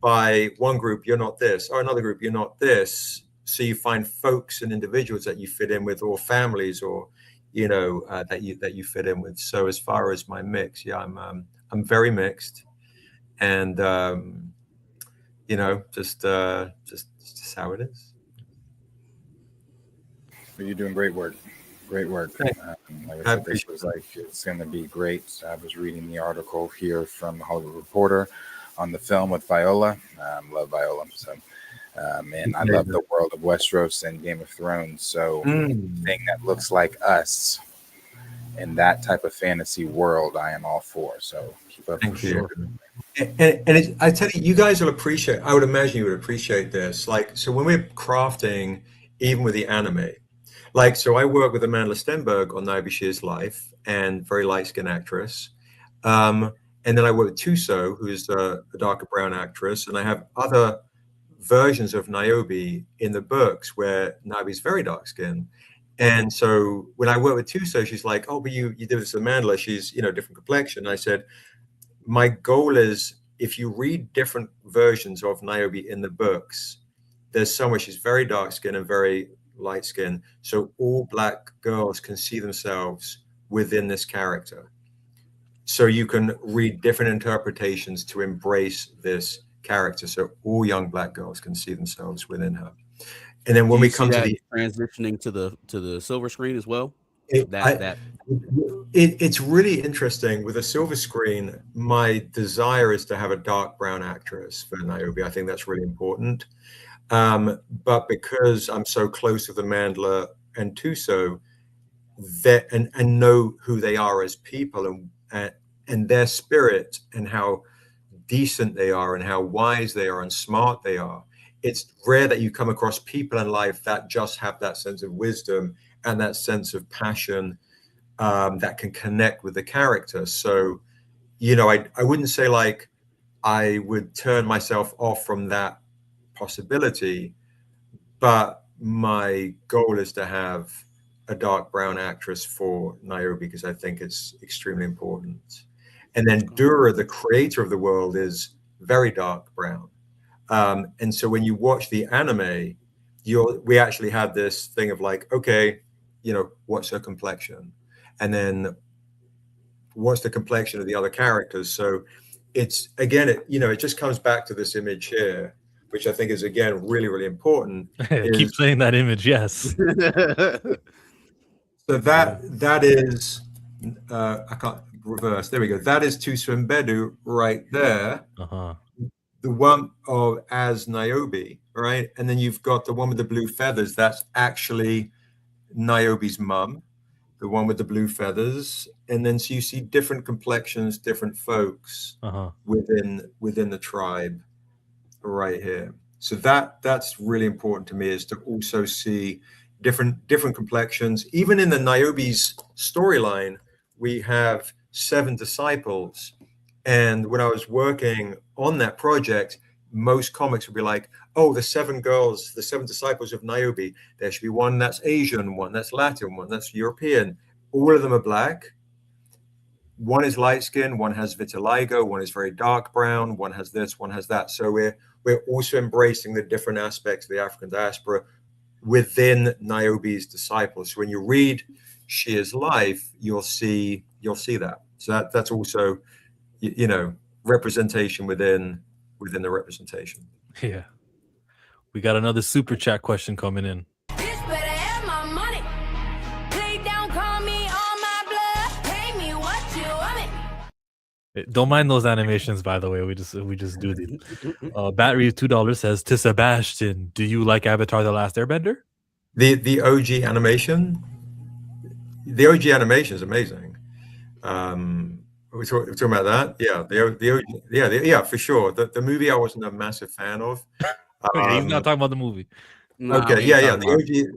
by one group, you're not this, or another group, you're not this. So you find folks and individuals that you fit in with, or families, or that you fit in with. So as far as my mix, yeah, I'm very mixed, and just how it is. But you're doing great work. Great work. Like I said, this was like, it's going to be great. I was reading the article here from the Hollywood Reporter on the film with Viola. Love Viola. So And I love the world of Westeros and Game of Thrones. So anything that looks like us in that type of fantasy world, I am all for. So keep up. Thank you. And I tell you, you guys will appreciate, I would imagine you would appreciate this. Like, so when we're crafting, even with the anime, like, so I work with Amanda Stenberg on Niobe Shear's Life, and very light-skinned actress. And then I work with Tuso, who is a darker brown actress. And I have other versions of Niobe in the books where Niobe is very dark-skinned. And so when I work with Tuso, she's like, oh, but you did this with Amanda. She's, different complexion. And I said, my goal is, if you read different versions of Niobe in the books, there's somewhere she's very dark skinned and very light skinned. So all Black girls can see themselves within this character. So you can read different interpretations to embrace this character. So all young Black girls can see themselves within her. And then when we come to the transitioning to the silver screen as well, it's really interesting with a silver screen. My desire is to have a dark brown actress for Niobe. I think that's really important. But because I'm so close with Amanda and Tuso, and know who they are as people and their spirit and how decent they are and how wise they are and smart they are. It's rare that you come across people in life that just have that sense of wisdom and that sense of passion that can connect with the character. So, I wouldn't say like I would turn myself off from that possibility, but my goal is to have a dark brown actress for Niobe because I think it's extremely important. And then Dura, the creator of the world, is very dark brown. And so when you watch the anime, we actually have this thing of like, okay, what's her complexion? And then what's the complexion of the other characters? So it's, again, it just comes back to this image here, which I think is, again, really, really important. Keep saying that image, yes. So that is, I can't reverse. There we go. That is Tuso Mbedu right there. The one as Niobe, right? And then you've got the one with the blue feathers. That's actually Niobe's mum, the one with the blue feathers. And then so you see different complexions, different folks within the tribe right here. So that's really important to me, is to also see different complexions. Even in the Niobe's storyline, we have 7 disciples. And when I was working on that project, most comics would be like, oh, the 7 girls, the 7 disciples of Niobe, there should be one that's Asian, one that's Latin, one that's European. All of them are Black. One is light skinned, one has vitiligo, one is very dark brown, one has this, one has that. So we're also embracing the different aspects of the African diaspora within Niobe's disciples. So when you read Shear's life, you'll see that. So that's also, representation within the representation. Yeah. We got another super chat question coming in. Bitch better have my money. Play down, call me on my blood. Pay me what you want me. Don't mind those animations, by the way. We just do these. Battery $2 says, to Sebastian, do you like Avatar: The Last Airbender? The OG animation? The OG animation is amazing. We're talking about that? Yeah, the OG, yeah, for sure. The movie I wasn't a massive fan of. He's not talking about the movie. Okay, yeah, the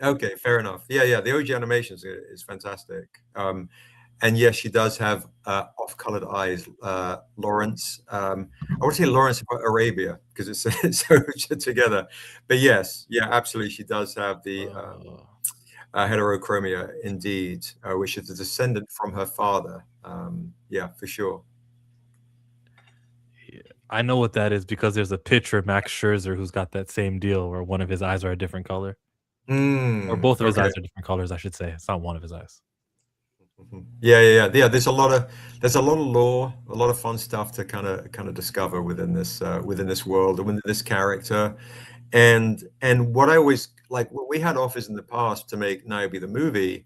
OG. Okay, fair enough. Yeah, the OG animation is fantastic. And yes, she does have off-colored eyes, Lawrence. I want to say Lawrence of Arabia because it's so together. But yes, yeah, absolutely, she does have the heterochromia, indeed, which is a descendant from her father. Yeah, for sure. Yeah, I know what that is because there's a picture of Max Scherzer who's got that same deal where one of his eyes are a different color. Or both of his eyes are different colors, I should say. It's not one of his eyes. Yeah. There's a lot of lore, a lot of fun stuff to kind of discover within this world and within this character. And what I always like, when we had offers in the past to make Niobe the movie,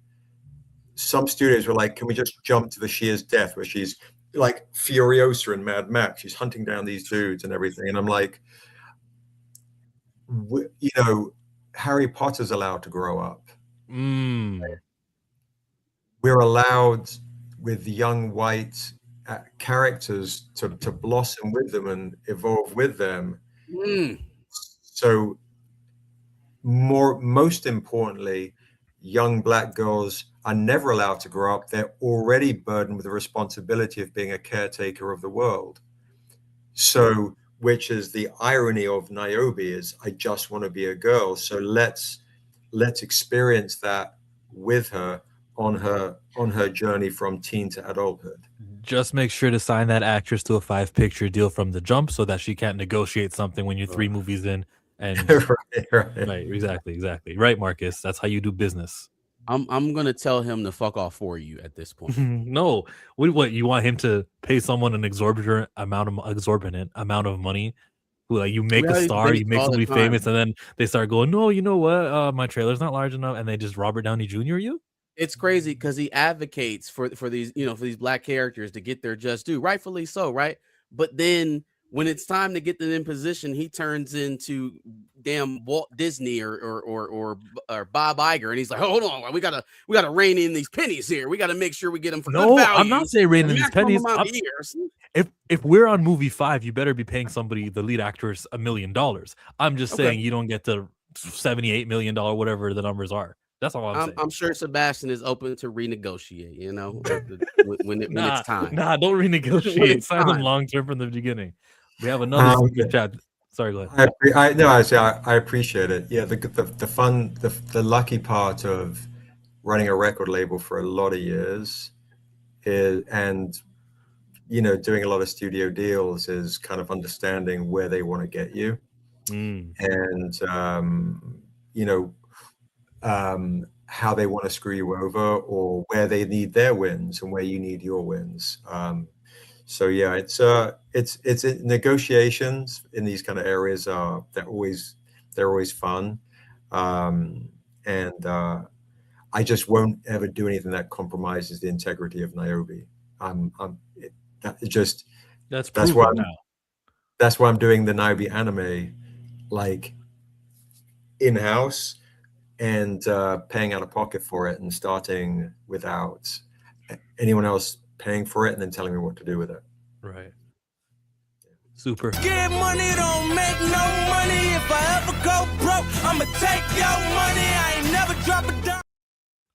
some studios were like, can we just jump to the Shear's death where she's like Furiosa in Mad Max, she's hunting down these dudes and everything. And I'm like, you know, Harry Potter's allowed to grow up. We're allowed with young white characters to blossom with them and evolve with them. So most importantly, young black girls are never allowed to grow up. They're already burdened with the responsibility of being a caretaker of the world. So, which is the irony of Niobe, is I just want to be a girl. So let's experience that with her on her journey from teen to adulthood. Just make sure to sign that actress to a 5-picture deal from the jump so that she can't negotiate something when you're 3 movies in. And right, exactly. Right, Marcus. That's how you do business. I'm gonna tell him to fuck off for you at this point. No, what you want him to pay someone an exorbitant amount of money? Who, like, you make a star, you make somebody famous, and then they start going, no, you know what? My trailer's not large enough, and they just Robert Downey Jr. you. It's crazy because he advocates for these, for these black characters to get their just due, rightfully so, right? But then when it's time to get them in position, he turns into damn Walt Disney or Bob Iger, and he's like, hold on, we gotta rein in these pennies here. We gotta make sure we get them for good value. I'm not saying rein in these pennies. If we're on movie 5, you better be paying somebody, the lead actress, $1 million. I'm just saying you don't get to $78 million, whatever the numbers are. That's all I'm saying. I'm sure Sebastian is open to renegotiate, when it's time. Nah, don't renegotiate. Sign them long term from the beginning. We have another super chat. Sorry, go ahead. I appreciate it. Yeah, the fun, the lucky part of running a record label for a lot of years is, and doing a lot of studio deals, is kind of understanding where they want to get you, and how they want to screw you over, or where they need their wins and where you need your wins. So yeah, it's negotiations in these kind of areas. They're always fun, and I just won't ever do anything that compromises the integrity of Niobe. That's why I'm doing the Niobe anime, like, in-house, and paying out of pocket for it, and starting without anyone else paying for it and then telling me what to do with it. Right. Super. Get money, don't make no money. If I ever go broke, I'ma take your money. I ain't never drop a dime.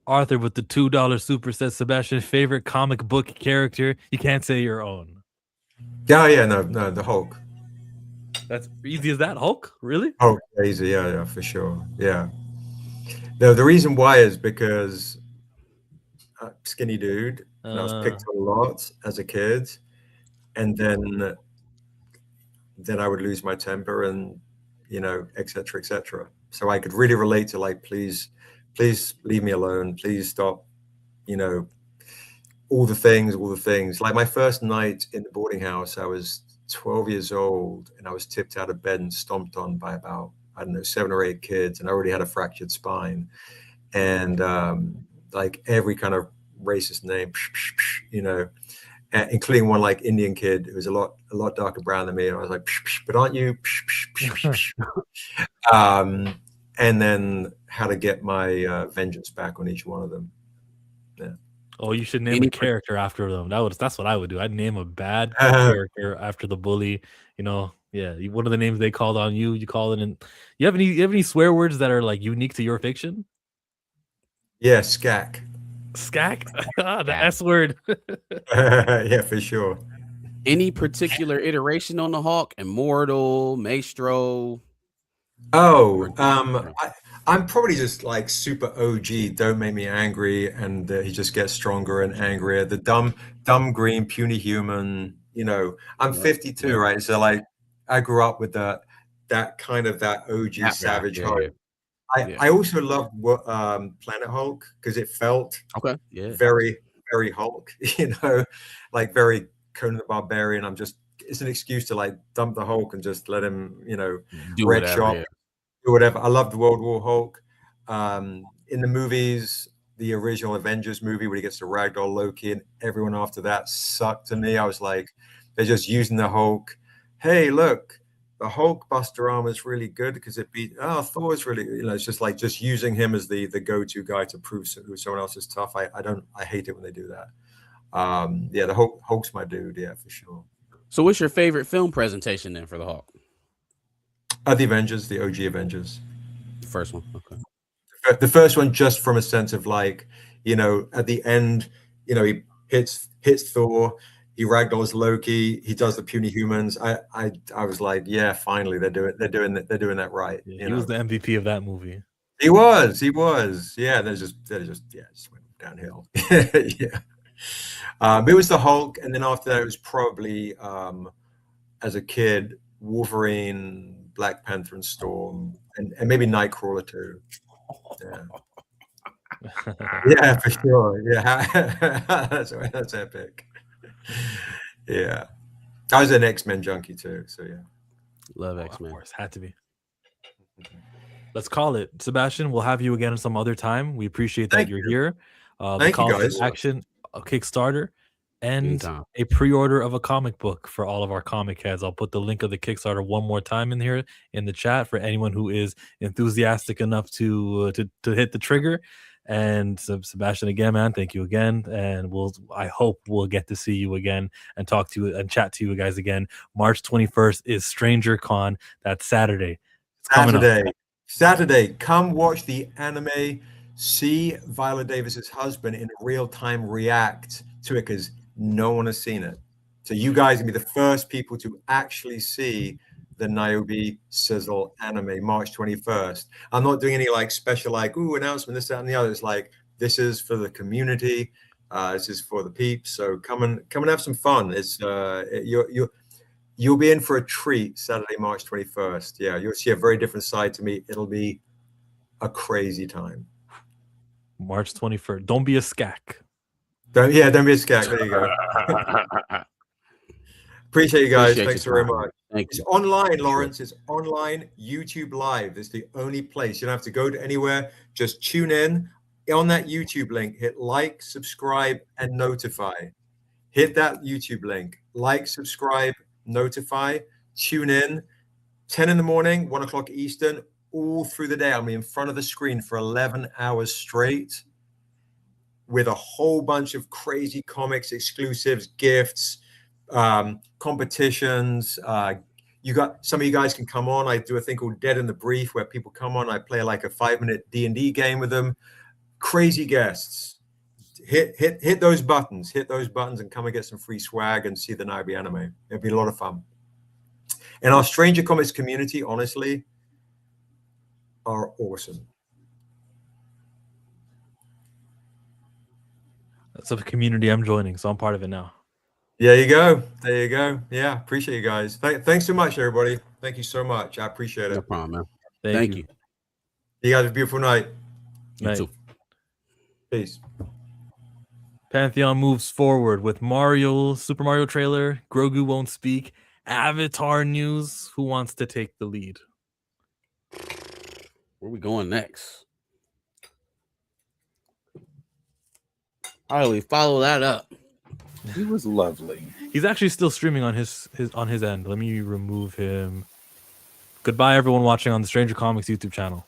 Arthur with the $2 super says, Sebastian, favorite comic book character? You can't say your own. No, the Hulk. That's easy as that. Hulk? Really? Hulk, easy, yeah, for sure. Yeah. No, the reason why is because skinny dude, and I was picked on a lot as a kid, and then I would lose my temper, and et cetera. So I could really relate to, like, please leave me alone, please stop, all the things. Like, my first night in the boarding house, I was 12 years old, and I was tipped out of bed and stomped on by about, I don't know, 7 or 8 kids, and I already had a fractured spine, and like every kind of racist name, including one like Indian kid who was a lot darker brown than me, and I was like, but aren't you? And then how to get my vengeance back on each one of them. Yeah. Oh, you should name a character after them. That's what I would do. I'd name a bad character after the bully. Yeah. One of the names they called on you, you call it. And you have any swear words that are, like, unique to your fiction? Yeah, skak. Skak? The S word. Yeah, for sure. Any particular iteration on the Hawk? Immortal, Maestro? Oh, I'm probably just like super OG. Don't make me angry, and he just gets stronger and angrier. The dumb green, puny human. I'm 52, right? So, like, I grew up with that kind of OG savage Hulk. I also loved Planet Hulk, because it felt very, very Hulk. Like very Conan the Barbarian. It's an excuse to, like, dump the Hulk and just let him, do red shop. Do whatever. I loved World War Hulk. In the movies, the original Avengers movie where he gets to ragdoll Loki, and everyone after that sucked to me. I was like, they're just using the Hulk. Hey, look, The Hulk Buster armor is really good because it beat Thor is really, it's just like just using him as the go-to guy to prove someone else is tough. I hate it when they do that. The Hulk's my dude, yeah, for sure. So what's your favorite film presentation then for the Hulk? The Avengers, the OG Avengers. The first one, okay. The first one, just from a sense of like, at the end, he hits Thor, he ragdolls Loki, he does the puny humans. I was like, yeah, finally they're doing that right. He was the MVP of that movie. He was. Yeah, they just went downhill. Yeah. It was the Hulk, and then after that, it was probably as a kid, Wolverine, Black Panther, and Storm, and maybe Nightcrawler too. Yeah. Yeah, for sure. Yeah, that's epic. Yeah, I was an X-Men junkie too, so yeah. Love X-Men. Of course, had to be. Let's call it, Sebastian. We'll have you again some other time. We appreciate that you're here. Thank you, guys. Action, a Kickstarter, and Anytime. a pre-order of a comic book for all of our comic heads. I'll put the link of the Kickstarter one more time in here in the chat for anyone who is enthusiastic enough to hit the trigger. And Sebastian, again, man, thank you again. And I hope we'll get to see you again and talk to you and chat to you guys again. March 21st is Stranger Con. That's Saturday. Saturday, come watch the anime. See Viola Davis's husband in real time react to it because no one has seen it. So you guys will be the first people to actually see the Niobe Sizzle anime March 21st. I'm not doing any like special announcement, this, that, and the other. It's like, this is for the community. This is for the peeps. So come and have some fun. It's you'll be in for a treat Saturday, March 21st. Yeah, you'll see a very different side to me. It'll be a crazy time. March 21st. Don't be a skack. Don't be a skack. There you go. Appreciate you guys. Thanks very much. It's online, Lawrence. It's online, YouTube Live. It's the only place. You don't have to go to anywhere. Just tune in on that YouTube link. Hit like, subscribe, and notify. Hit that YouTube link. Like, subscribe, notify. Tune in. 10 in the morning, 1 o'clock Eastern, all through the day. I'll be in front of the screen for 11 hours straight with a whole bunch of crazy comics, exclusives, gifts, competitions. Some of you guys can come on. I do a thing called Dead in the Brief where people come on. I play like a 5-minute D&D game with them. Crazy guests. Hit those buttons. Hit those buttons and come and get some free swag and see the Niobe anime. It'll be a lot of fun. And our Stranger Comics community, honestly, are awesome. That's a community I'm joining, so I'm part of it now. There you go. Yeah, appreciate you guys. Thanks so much, everybody. Thank you so much. I appreciate it. No problem, man. Thank you. You guys have a beautiful night. You too. Peace. Pantheon moves forward with Super Mario trailer. Grogu won't speak. Avatar news. Who wants to take the lead? Where we going next? How do we follow that up? He was lovely. He's actually still streaming on his end. Let me remove him. Goodbye, everyone watching on the Stranger Comics YouTube channel.